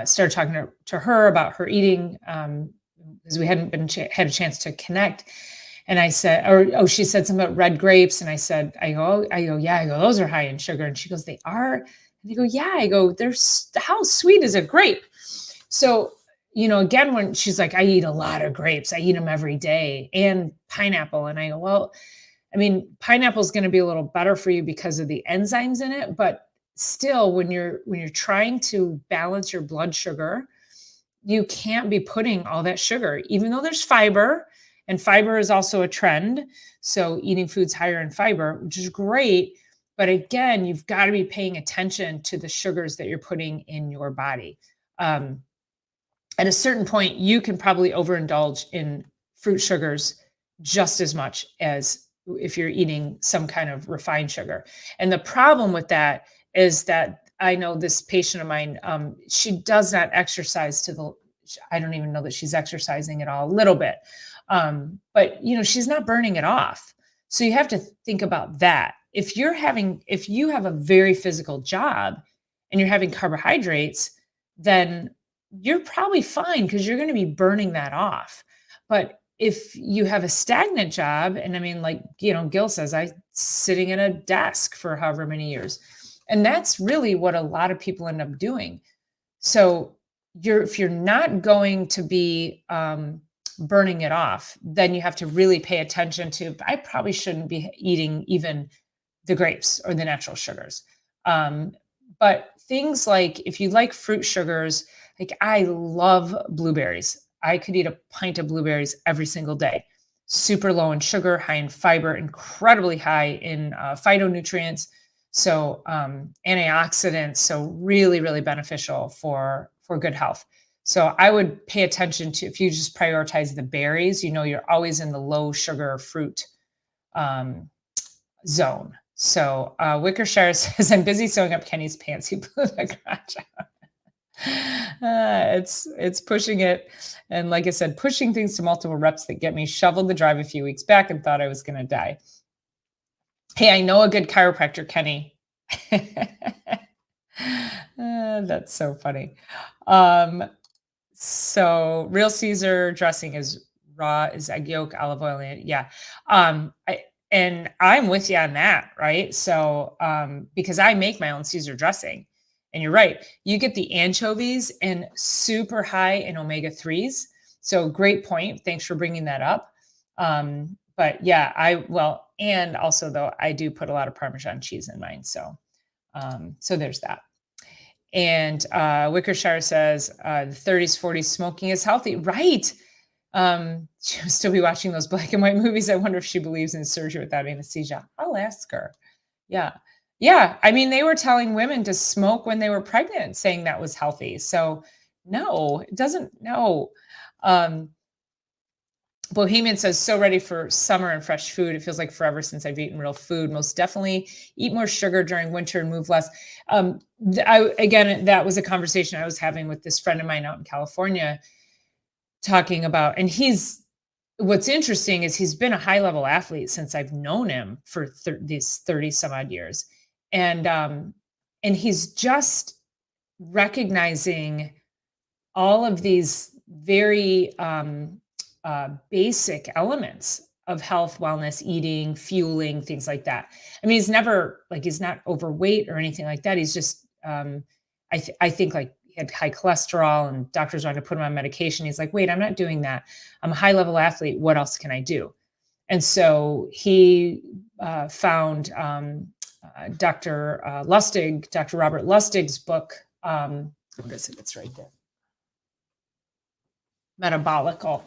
started talking to her about her eating, because we hadn't had a chance to connect. And I said, she said something about red grapes. And I go, yeah, those are high in sugar. And she goes, they are? And I go, yeah. I go, how sweet is a grape? So, again, when she's like, I eat a lot of grapes, I eat them every day, and pineapple. And I go, well, pineapple is going to be a little better for you because of the enzymes in it. But still, when you're trying to balance your blood sugar, you can't be putting all that sugar, even though there's fiber. And fiber is also a trend. So eating foods higher in fiber, which is great. But again, you've got to be paying attention to the sugars that you're putting in your body. At a certain point, you can probably overindulge in fruit sugars just as much as if you're eating some kind of refined sugar. And the problem with that is that I know this patient of mine, she does not exercise I don't even know that she's exercising at all, a little bit. But she's not burning it off. So you have to think about that. If you have a very physical job and you're having carbohydrates, then you're probably fine because you're going to be burning that off. But if you have a stagnant job, and Gil says, I sitting at a desk for however many years, and that's really what a lot of people end up doing. So if you're not going to be, burning it off, then you have to really pay attention to, I probably shouldn't be eating even the grapes or the natural sugars. But things like, if you like fruit sugars, like I love blueberries. I could eat a pint of blueberries every single day. Super low in sugar, high in fiber, incredibly high in phytonutrients. So antioxidants, so really, really beneficial for good health. So I would pay attention to, if you just prioritize the berries, you're always in the low sugar fruit zone. So Wickershire says, I'm busy sewing up Kenny's pants. He blew the garage out. It's pushing it. And like I said, pushing things to multiple reps that get me. Shoveled the drive a few weeks back and thought I was going to die. Hey, I know a good chiropractor, Kenny. That's so funny. So real Caesar dressing is raw, is egg yolk, olive oil. Yeah. I'm with you on that. Right. So, because I make my own Caesar dressing, and you're right, you get the anchovies and super high in omega-3s. So great point. Thanks for bringing that up. But yeah, and also though, I do put a lot of Parmesan cheese in mine. So there's that. And Wickershire says the 30s, 40s smoking is healthy. Right. She'll still be watching those black and white movies. I wonder if she believes in surgery without anesthesia. I'll ask her. Yeah. Yeah. They were telling women to smoke when they were pregnant, saying that was healthy. So no, it doesn't. No. Bohemian says, so ready for summer and fresh food. It feels like forever since I've eaten real food. Most definitely eat more sugar during winter and move less. Again, that was a conversation I was having with this friend of mine out in California, talking about, and what's interesting is he's been a high level athlete since I've known him for these 30 some odd years. And he's just recognizing all of these very, basic elements of health, wellness, eating, fueling, things like that. He's not overweight or anything like that. He's just, I think like he had high cholesterol and doctors wanted to put him on medication. He's like, wait, I'm not doing that. I'm a high level athlete. What else can I do? And so he found Dr. Lustig, Dr. Robert Lustig's book. What is it? It's right there. Metabolical.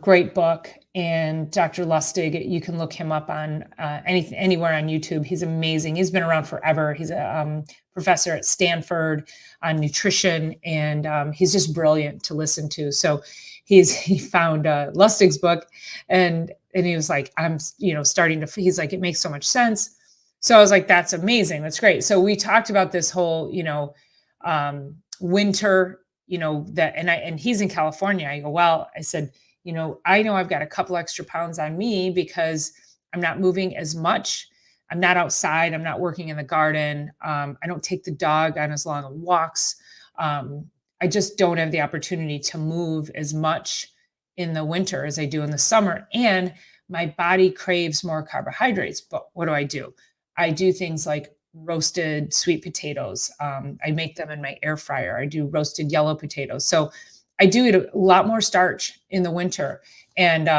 Great book. And Dr. Lustig, you can look him up on anywhere on YouTube. He's amazing. He's been around forever. He's a professor at Stanford on nutrition, and he's just brilliant to listen to. So he found Lustig's book, and he was like, I'm starting to. He's like, it makes so much sense. So I was like, that's amazing. That's great. So we talked about this whole winter, and he's in California. I go, well, I said, I know I've got a couple extra pounds on me because I'm not moving as much. I'm not outside. I'm not working in the garden. I don't take the dog on as long of walks. I just don't have the opportunity to move as much in the winter as I do in the summer. And my body craves more carbohydrates. But what do? I do things like roasted sweet potatoes. I make them in my air fryer. I do roasted yellow potatoes. So I do eat a lot more starch in the winter, and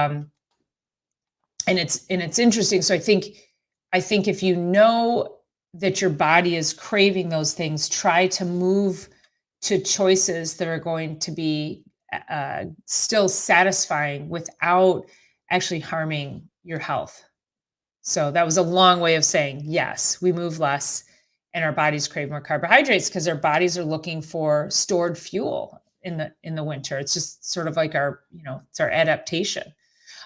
it's interesting. So I think if you know that your body is craving those things, try to move to choices that are going to be still satisfying without actually harming your health. So that was a long way of saying, yes, we move less and our bodies crave more carbohydrates because our bodies are looking for stored fuel in the winter. It's just sort of like it's our adaptation.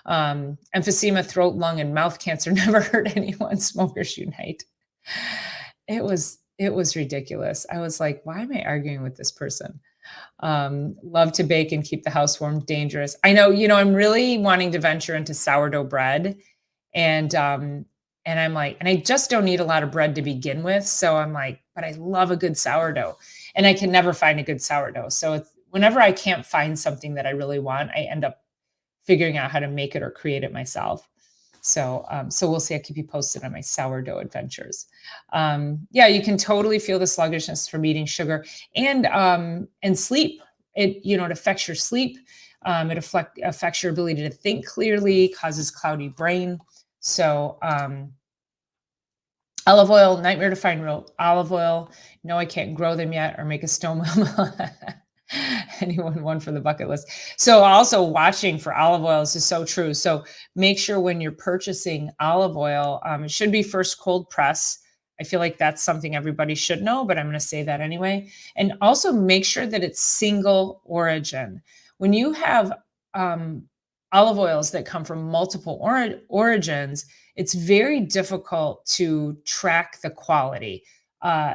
Emphysema, throat, lung, and mouth cancer never hurt anyone. Smokers unite. It was ridiculous. I was like, why am I arguing with this person? Love to bake and keep the house warm. Dangerous. I know, I'm really wanting to venture into sourdough bread. And I'm like, and I just don't need a lot of bread to begin with. So I'm like, but I love a good sourdough, and I can never find a good sourdough. So whenever I can't find something that I really want, I end up figuring out how to make it or create it myself. So we'll see. I'll keep you posted on my sourdough adventures. Yeah, you can totally feel the sluggishness from eating sugar and sleep. It affects your sleep. It affects your ability to think clearly, causes cloudy brain. So olive oil, nightmare to find real olive oil. No, I can't grow them yet or make a stone mill. Anyone one for the bucket list. So also watching for olive oil is just so true. So make sure when you're purchasing olive oil, it should be first cold press. I feel like that's something everybody should know, but I'm going to say that anyway. And also make sure that it's single origin. When you have olive oils that come from multiple origins, it's very difficult to track the quality.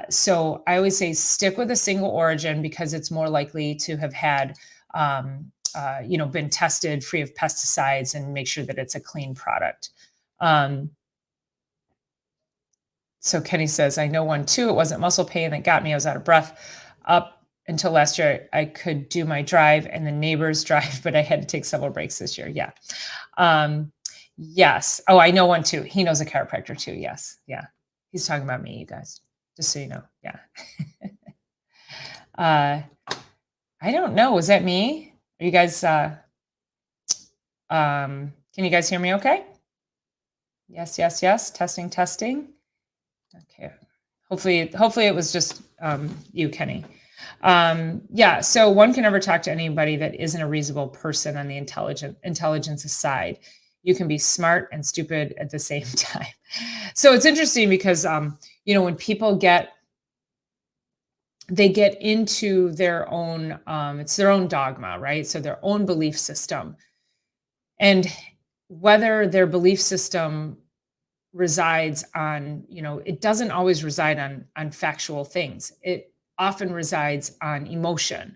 So I always say stick with a single origin because it's more likely to have had, been tested free of pesticides, and make sure that it's a clean product. So Kenny says, I know one too. It wasn't muscle pain that got me. I was out of breath up until last year. I could do my drive and the neighbor's drive, but I had to take several breaks this year. Yeah. Yes. Oh, I know one too. He knows a chiropractor too. Yes. Yeah. He's talking about me, you guys, just so you know. Yeah. I don't know. Was that me? Are you guys, can you guys hear me okay? Yes, yes, yes. Testing, testing. Okay. Hopefully it was just you, Kenny. Yeah, so one can never talk to anybody that isn't a reasonable person on the intelligence side. You can be smart and stupid at the same time. So it's interesting because when people get into their own it's their own dogma, right? So their own belief system. And whether their belief system resides on, it doesn't always reside on factual things. It often resides on emotion.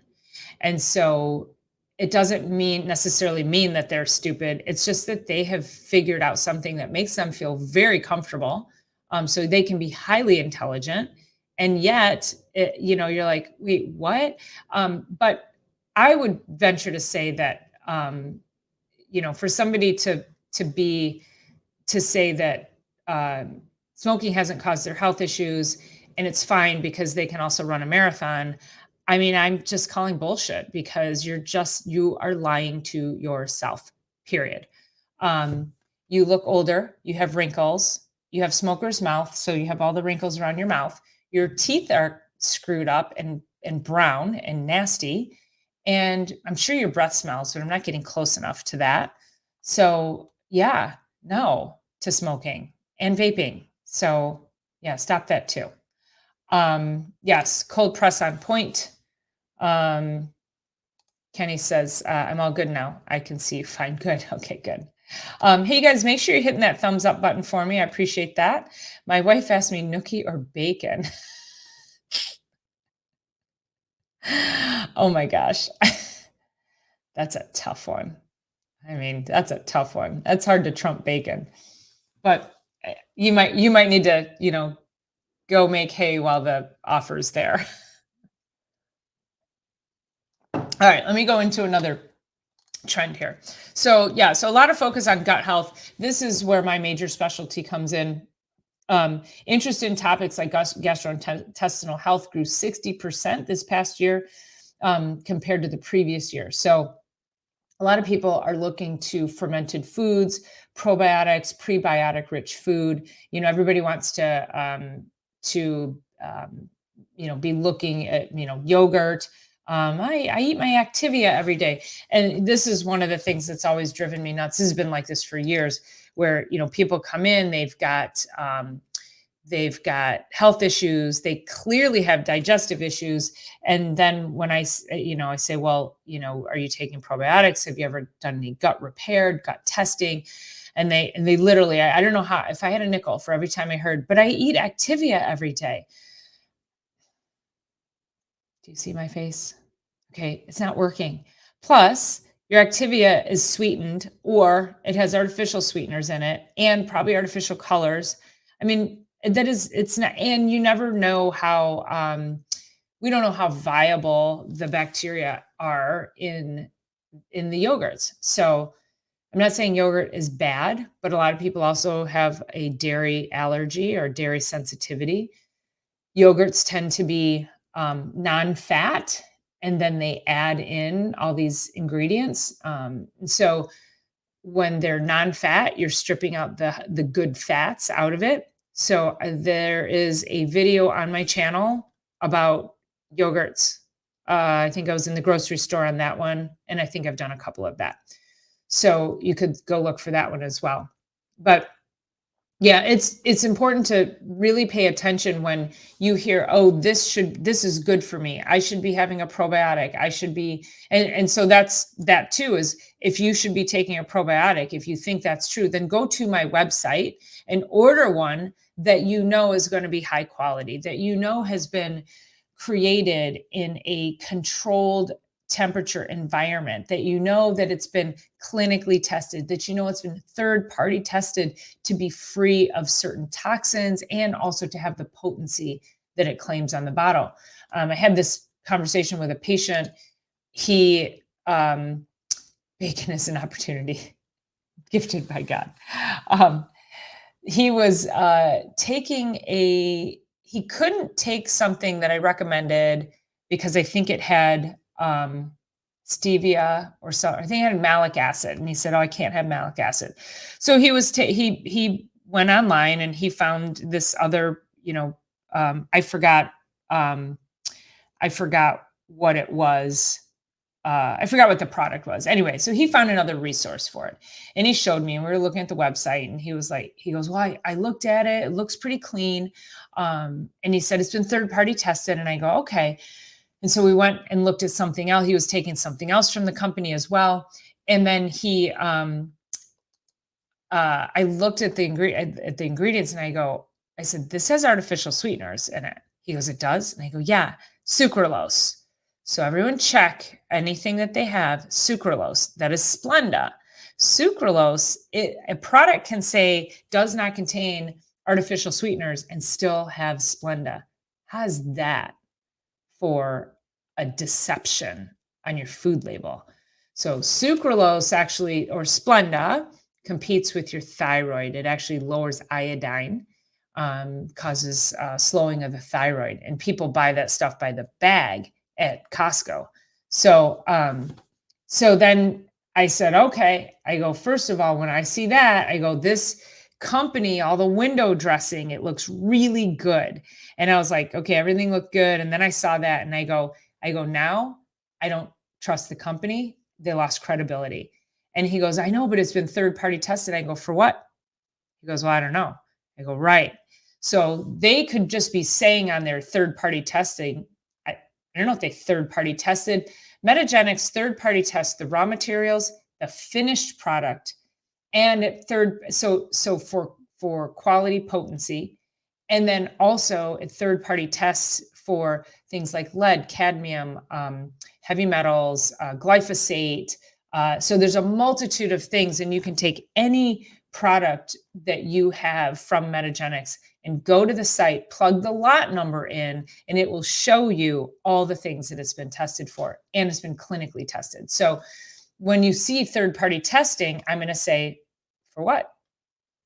And so it doesn't necessarily mean that they're stupid. It's just that they have figured out something that makes them feel very comfortable. So they can be highly intelligent. And yet, you're like, wait, what? But I would venture to say that, for somebody to say that smoking hasn't caused their health issues and it's fine because they can also run a marathon. I mean, I'm just calling bullshit because you are lying to yourself, period. You look older, you have wrinkles, you have smoker's mouth. So you have all the wrinkles around your mouth. Your teeth are screwed up and brown and nasty. And I'm sure your breath smells, but I'm not getting close enough to that. So, yeah, no to smoking and vaping. So, yeah, stop that too. Yes, cold press on point. Um, Kenny says, I'm all good now. I can see you fine. Good. Okay, good. Hey, you guys, make sure you're hitting that thumbs up button for me. I appreciate that. My wife asked me nookie or bacon. Oh my gosh. That's a tough one. I mean, that's a tough one. That's hard to trump bacon. But you might need to, go make hay while the offer's there. All right, let me go into another trend here. So yeah, so a lot of focus on gut health. This is where my major specialty comes in. Interest in topics like gastrointestinal health grew 60% this past year compared to the previous year. So a lot of people are looking to fermented foods, probiotics, prebiotic rich food. Everybody wants to be looking at, yogurt. I eat my Activia every day. And this is one of the things that's always driven me nuts. This has been like this for years, where, people come in, they've got health issues, they clearly have digestive issues. And then when I say, well, are you taking probiotics? Have you ever done any gut repair, gut testing? And they literally, I don't know how, if I had a nickel for every time I heard, but I eat Activia every day. Do you see my face? Okay, it's not working. Plus, your Activia is sweetened, or it has artificial sweeteners in it and probably artificial colors. I mean, it's not, and you never know how, we don't know how viable the bacteria are in the yogurts. So I'm not saying yogurt is bad, but a lot of people also have a dairy allergy or dairy sensitivity. Yogurts tend to be non-fat, and then they add in all these ingredients. So when they're non-fat, you're stripping out the good fats out of it. So there is a video on my channel about yogurts. I think I was in the grocery store on that one, and I think I've done a couple of that. So you could go look for that one as well. But yeah, it's important to really pay attention when you hear, oh, this is good for me. I should be having a probiotic. I should be, and so that too is, if you should be taking a probiotic, if you think that's true, then go to my website and order one that is going to be high quality, that has been created in a controlled temperature environment, that that it's been clinically tested, that it's been third party tested to be free of certain toxins, and also to have the potency that it claims on the bottle. I had this conversation with a patient. He bacon is an opportunity gifted by God. He was he couldn't take something that I recommended because I think it had stevia or so. I think it had malic acid, and he said, "Oh, I can't have malic acid." So he was he went online and he found this other, I forgot what it was. I forgot what the product was. Anyway, so he found another resource for it, and he showed me, and we were looking at the website, and he goes, well, I looked at it. It looks pretty clean. And he said, it's been third party tested. And I go, okay. And so we went and looked at something else. He was taking something else from the company as well. And then I looked at the ingredients, and I said, this has artificial sweeteners in it. He goes, it does? And I go, yeah, sucralose. So everyone check anything that they have, sucralose. That is Splenda. Sucralose, a product can say does not contain artificial sweeteners and still have Splenda. How's that for a deception on your food label? So sucralose actually, or Splenda, competes with your thyroid. It actually lowers iodine, causes slowing of the thyroid. And people buy that stuff by the bag at Costco. So then I said, okay, I go, first of all, when I see that, I go, this company, all the window dressing, it looks really good. And I was like, okay, everything looked good. And then I saw that, and I go, now I don't trust the company, they lost credibility. And he goes, I know, but it's been third party tested. I go, for what? He goes, well, I don't know. I go, right. So they could just be saying on their third party testing, I don't know if they third party tested. Metagenics third party test the raw materials, the finished product, and at for quality potency, and then also at third party tests for things like lead, cadmium, heavy metals, glyphosate. So there's a multitude of things, and you can take any product that you have from Metagenics and go to the site, plug the lot number in, and it will show you all the things that it's been tested for, and it's been clinically tested. So when you see third-party testing, I'm going to say, for what?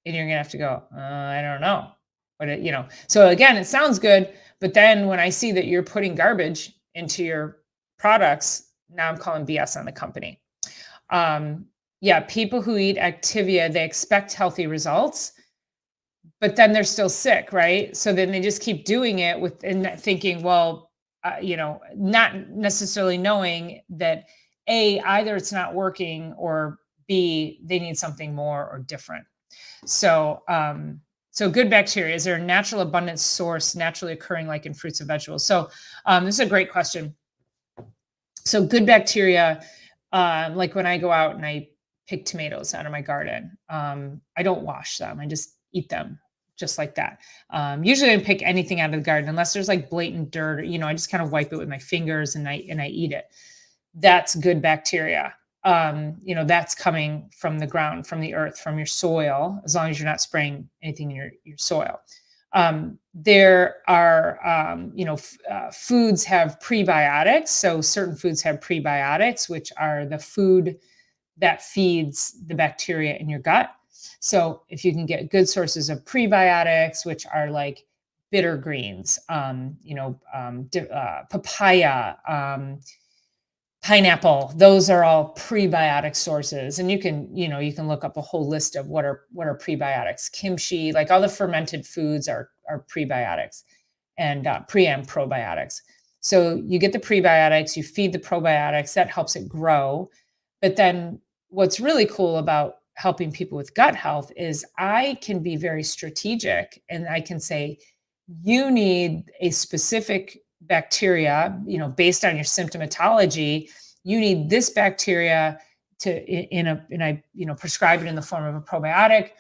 And you're going to have to go, I don't know. But so again, it sounds good, but then when I see that you're putting garbage into your products, now I'm calling BS on the company. Yeah, people who eat Activia, they expect healthy results, but then they're still sick, right? So then they just keep doing it and thinking, well, not necessarily knowing that either it's not working, or B, they need something more or different. So, so good bacteria, is there a natural abundant source naturally occurring like in fruits and vegetables? So this is a great question. So good bacteria, like when I go out and I pick tomatoes out of my garden, I don't wash them. I just eat them just like that. Usually I don't pick anything out of the garden unless there's like blatant dirt, I just kind of wipe it with my fingers and I eat it. That's good bacteria. That's coming from the ground, from the earth, from your soil, as long as you're not spraying anything in your soil. There are, foods have prebiotics. So certain foods have prebiotics, which are the food that feeds the bacteria in your gut. So if you can get good sources of prebiotics, which are like bitter greens, papaya, pineapple, those are all prebiotic sources. And you can look up a whole list of what are prebiotics. Kimchi, like all the fermented foods are prebiotics, and pre and probiotics. So you get the prebiotics, you feed the probiotics, that helps it grow. But then what's really cool about helping people with gut health is I can be very strategic, and I can say, you need a specific bacteria, based on your symptomatology. You need this bacteria and I prescribe it in the form of a probiotic,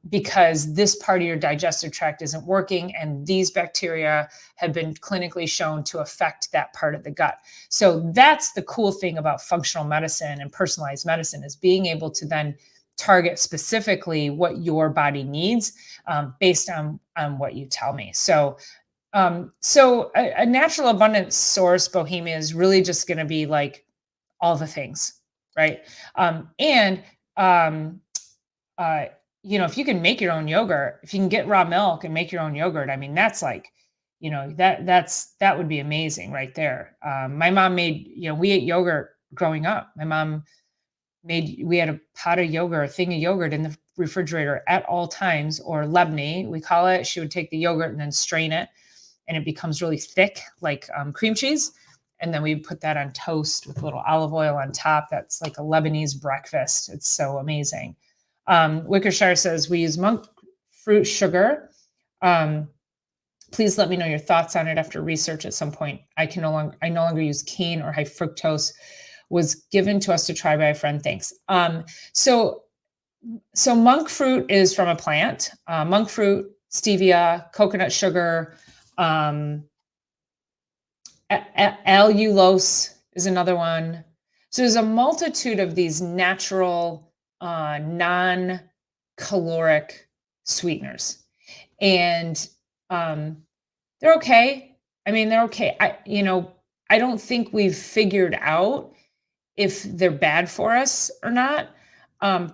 because this part of your digestive tract isn't working, and these bacteria have been clinically shown to affect that part of the gut. So that's the cool thing about functional medicine and personalized medicine, is being able to then target specifically what your body needs, based on what you tell me. So a natural abundant source, Bohemia, is really just going to be like all the things, right? If you can make your own yogurt, if you can get raw milk and make your own yogurt, I mean, that's like, that would be amazing right there. My mom made, we ate yogurt growing up. My mom we had a pot of yogurt, a thing of yogurt in the refrigerator at all times, or lebni, we call it. She would take the yogurt and then strain it, and it becomes really thick, like cream cheese. And then we put that on toast with a little olive oil on top. That's like a Lebanese breakfast. It's so amazing. Wickershire says, we use monk fruit sugar. Please let me know your thoughts on it after research at some point. I no longer use cane or high fructose. Was given to us to try by a friend. Thanks. So monk fruit is from a plant. Monk fruit, stevia, coconut sugar, allulose is another one. So there's a multitude of these natural, non-caloric sweeteners, and they're okay. I mean, they're okay. I don't think we've figured out if they're bad for us or not.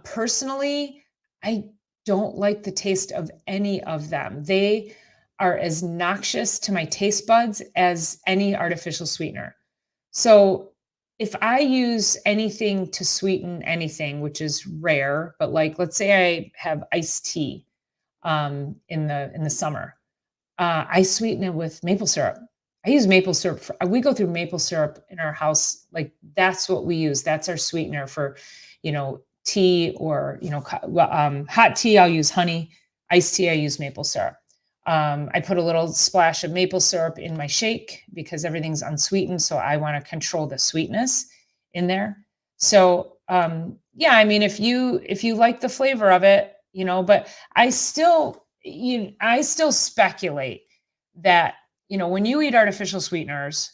Personally, I don't like the taste of any of them. They are as noxious to my taste buds as any artificial sweetener. So if I use anything to sweeten anything, which is rare, but like, let's say I have iced tea in the summer, I sweeten it with maple syrup. I use maple syrup. We go through maple syrup in our house. Like that's what we use. That's our sweetener for, tea or, hot tea. I'll use honey. Iced tea, I use maple syrup. I put a little splash of maple syrup in my shake because everything's unsweetened. So I want to control the sweetness in there. So yeah, I mean, if you like the flavor of it, but I still speculate that, when you eat artificial sweeteners,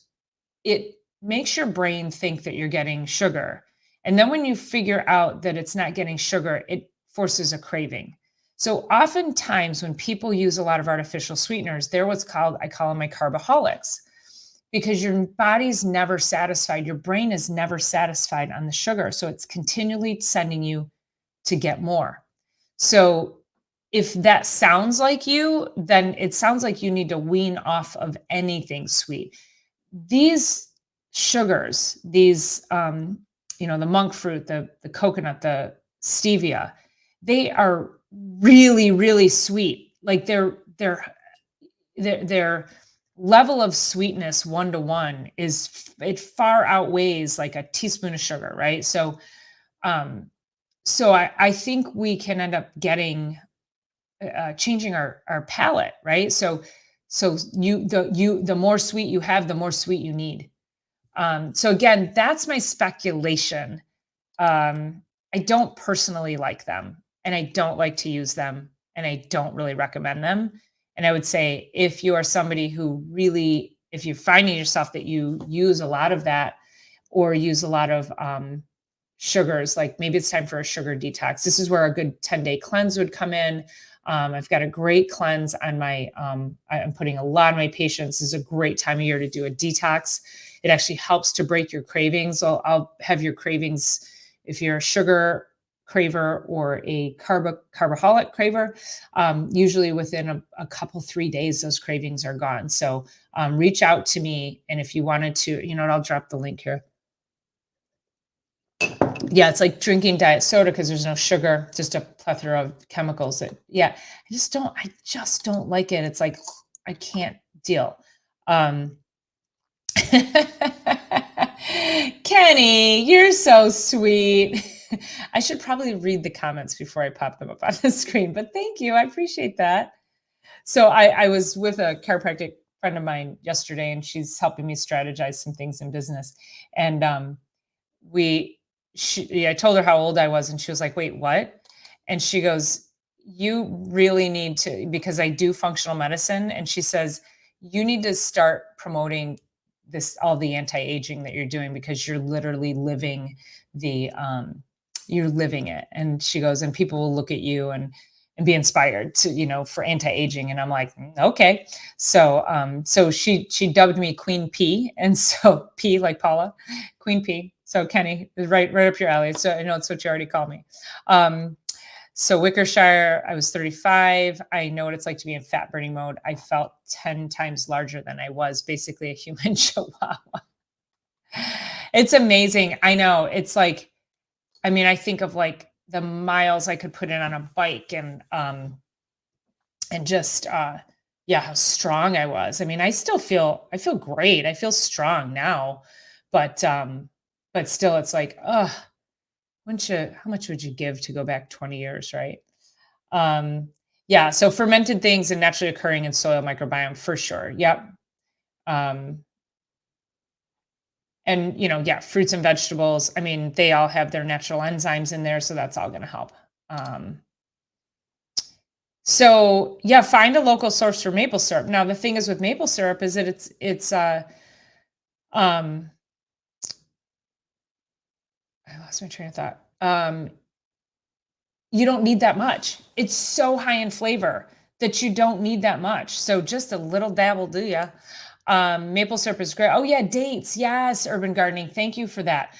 it makes your brain think that you're getting sugar. And then when you figure out that it's not getting sugar, it forces a craving. So oftentimes when people use a lot of artificial sweeteners, they're I call them my carbaholics, because your body's never satisfied. Your brain is never satisfied on the sugar. So it's continually sending you to get more. So if that sounds like you, then it sounds like you need to wean off of anything sweet. These sugars, the monk fruit, the coconut, the stevia, they are really, really sweet. Like their level of sweetness 1 to 1 it far outweighs like a teaspoon of sugar, right? So I think we can end up changing our palate, right? So the more sweet you have, the more sweet you need. So again, that's my speculation. I don't personally like them, and I don't like to use them, and I don't really recommend them. And I would say if you are somebody if you're finding yourself that you use a lot of that or use a lot of sugars, like maybe it's time for a sugar detox. This is where a good 10-day cleanse would come in. I've got a great cleanse on I'm putting a lot of my patients. This is a great time of year to do a detox. It actually helps to break your cravings. I'll have your cravings, if you're a sugar craver or a carbaholic craver, usually within a couple, 3 days, those cravings are gone. So reach out to me. And if you wanted to, I'll drop the link here. Yeah, it's like drinking diet soda because there's no sugar, just a plethora of chemicals I just don't like it. It's like, I can't deal. Kenny, you're so sweet. I should probably read the comments before I pop them up on the screen, but thank you. I appreciate that. So I was with a chiropractic friend of mine yesterday, and she's helping me strategize some things in business. And I told her how old I was, and she was like, "Wait, what?" And she goes, "You really need to," because I do functional medicine, and she says, "You need to start promoting all the anti-aging that you're doing, because you're literally living you're living it." And she goes, "And people will look at you and be inspired to, for anti-aging." And I'm like, okay. So she dubbed me Queen P. And so P like Paula, Queen P. So Kenny is right up your alley. So I know it's what you already called me. So Wickershire, I was 35. I know what it's like to be in fat burning mode. I felt 10 times larger than I was, basically a human chihuahua. It's amazing. I know. It's like, I mean, I think of like the miles I could put in on a bike and just, yeah, how strong I was. I mean, I feel great. I feel strong now, but still it's like, how much would you give to go back 20 years, right? Yeah. So fermented things and naturally occurring in soil microbiome for sure. Yep. And, yeah, fruits and vegetables. I mean, they all have their natural enzymes in there, so that's all going to help. So yeah, find a local source for maple syrup. Now, the thing is with maple syrup is that I lost my train of thought. You don't need that much. It's so high in flavor that you don't need that much. So just a little dab will do ya. Maple syrup is great. Oh yeah, dates. Yes, urban gardening. Thank you for that.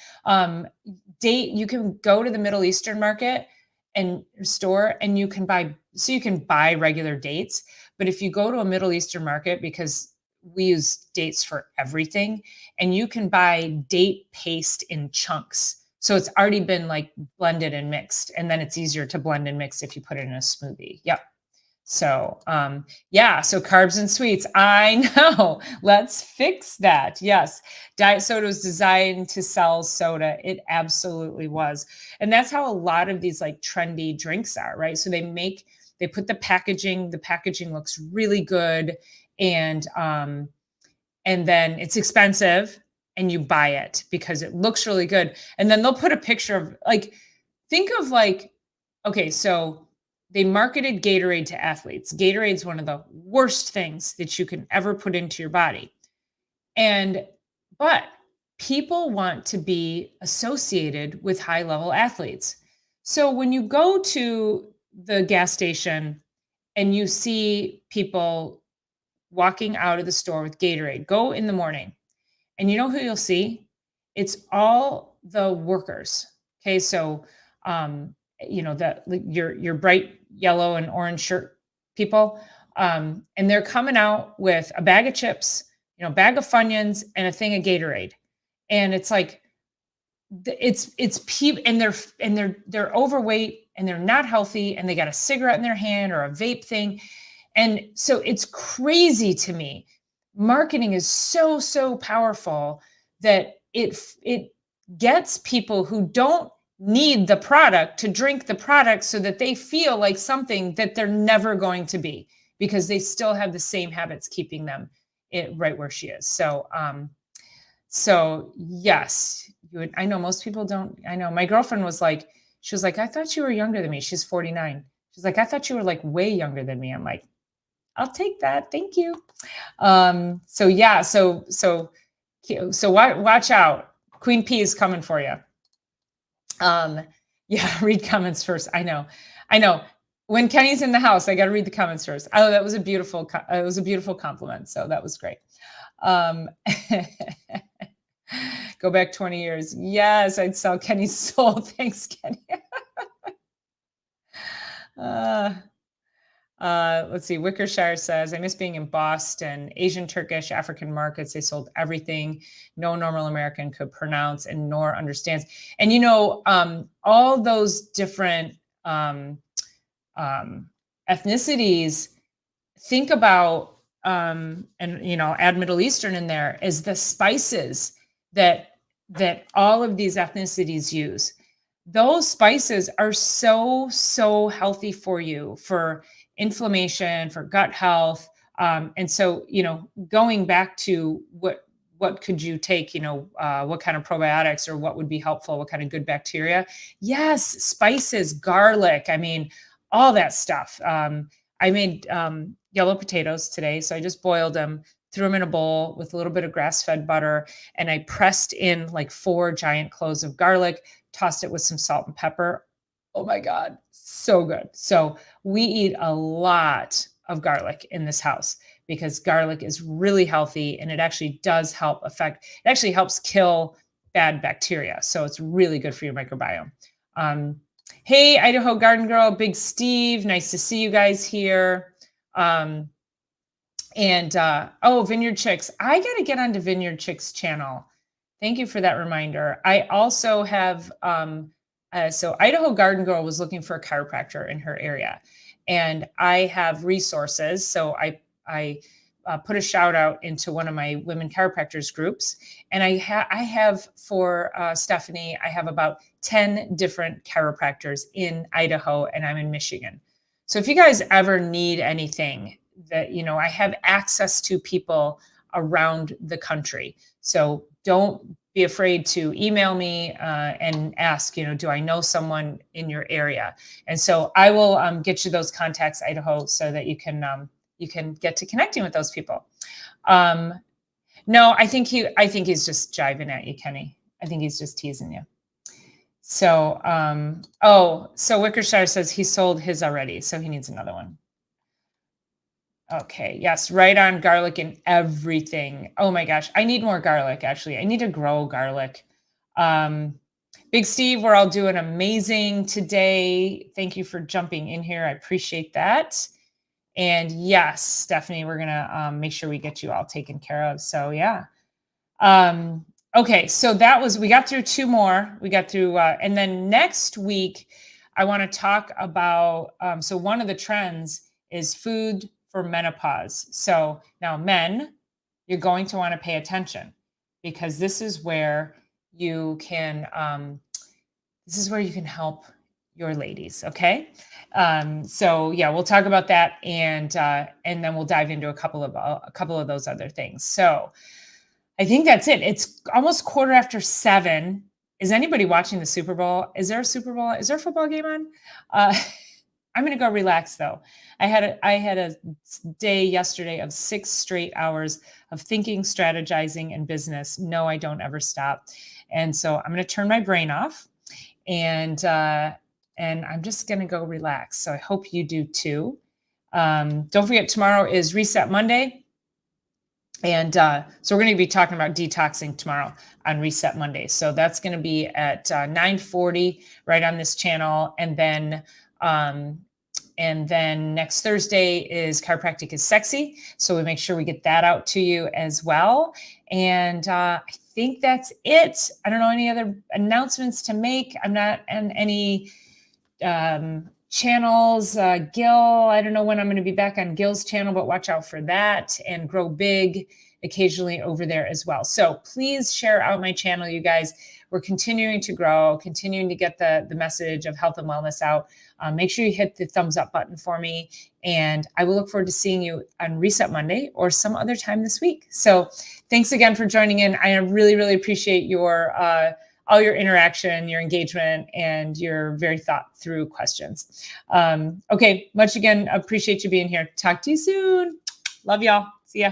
You can go to the Middle Eastern market and store, and you can buy regular dates. But if you go to a Middle Eastern market, because we use dates for everything, and you can buy date paste in chunks. So it's already been like blended and mixed, and then it's easier to blend and mix if you put it in a smoothie. Yep. So, yeah, so carbs and sweets. I know. Let's fix that. Yes. Diet soda was designed to sell soda. It absolutely was. And that's how a lot of these like trendy drinks are, right? So they put the packaging looks really good and then it's expensive and you buy it because it looks really good. And then they'll put a picture of like, think of like, okay, so they marketed Gatorade to athletes. Gatorade's one of the worst things that you can ever put into your body. And, but people want to be associated with high level athletes. So when you go to the gas station and you see people walking out of the store with Gatorade, go in the morning and you know who you'll see? It's all the workers. Okay, so your bright yellow and orange shirt people, and they're coming out with a bag of chips, bag of Funyuns, and a thing of Gatorade, and it's like it's people, and they're overweight and they're not healthy, and they got a cigarette in their hand or a vape thing, and so it's crazy to me. Marketing is so powerful that it gets people who don't need the product to drink the product so that they feel like something that they're never going to be because they still have the same habits keeping them right where she is. So yes, I know most people don't. I know my girlfriend she was like, I thought you were younger than me. She's 49. She's like, I thought you were like way younger than me. I'm like, I'll take that. Thank you. So yeah, so watch out. Queen P is coming for you. Yeah, read comments first. I know. When Kenny's in the house, I got to read the comments first. Oh, that was it was a beautiful compliment. So that was great. Go back 20 years. Yes, I'd sell Kenny's soul. Thanks, Kenny. Let's see. Wickershire says, I miss being in Boston. Asian, Turkish, African markets. They sold everything no normal American could pronounce and nor understands. And, all those different ethnicities, think about, and, add Middle Eastern in there, is the spices that all of these ethnicities use. Those spices are so healthy for you, for inflammation, for gut health. And so, going back to what could you take, what kind of probiotics or what would be helpful, what kind of good bacteria? Yes, spices, garlic. I mean, all that stuff. I made yellow potatoes today. So I just boiled them, threw them in a bowl with a little bit of grass-fed butter, and I pressed in like 4 giant cloves of garlic, tossed it with some salt and pepper. Oh my God, so good. So we eat a lot of garlic in this house because garlic is really healthy and it actually does it actually helps kill bad bacteria. So it's really good for your microbiome. Hey, Idaho Garden Girl, Big Steve, nice to see you guys here. Vineyard Chicks. I got to get onto Vineyard Chicks channel. Thank you for that reminder. I also have, so Idaho Garden Girl was looking for a chiropractor in her area, and I have resources. So I put a shout out into one of my women chiropractors groups, and I have for Stephanie, I have about 10 different chiropractors in Idaho, and I'm in Michigan. So if you guys ever need anything, that I have access to people around the country. So don't be afraid to email me and ask, do I know someone in your area? And so I will get you those contacts, Idaho, so that you can get to connecting with those people. No, I think he's just jiving at you, Kenny. I think he's just teasing you. So, so Wickershire says he sold his already, so he needs another one. Okay. Yes. Right on garlic and everything. Oh my gosh. I need more garlic. Actually, I need to grow garlic. Big Steve, we're all doing amazing today. Thank you for jumping in here. I appreciate that. And yes, Stephanie, we're going to make sure we get you all taken care of. So yeah. Okay. So we got through 2 more. We got through, and then next week, I want to talk about, so one of the trends is food for menopause. So now men, you're going to want to pay attention because this is where you can help your ladies. Okay. So yeah, we'll talk about that, and then we'll dive into a couple of those other things. So I think that's it. It's almost 7:15. Is anybody watching the Super Bowl? Is there a Super Bowl? Is there a football game on? I'm going to go relax though. I had a day yesterday of 6 straight hours of thinking, strategizing, and business. No, I don't ever stop. And so I'm going to turn my brain off, and I'm just going to go relax. So I hope you do too. Don't forget, tomorrow is Reset Monday. And so we're going to be talking about detoxing tomorrow on Reset Monday. So that's going to be at 9:40 right on this channel. And then next Thursday is Chiropractic is Sexy. So we make sure we get that out to you as well. And I think that's it. I don't know any other announcements to make. I'm not on any channels. Gil, I don't know when I'm going to be back on Gil's channel, but watch out for that, and Grow Big occasionally over there as well. So please share out my channel, you guys. We're continuing to grow, continuing to get the message of health and wellness out. Make sure you hit the thumbs up button for me, and I will look forward to seeing you on Reset Monday or some other time this week. So thanks again for joining in. I really, really appreciate your all your interaction, your engagement, and your very thought through questions. Okay, much again, appreciate you being here. Talk to you soon. Love y'all. See ya.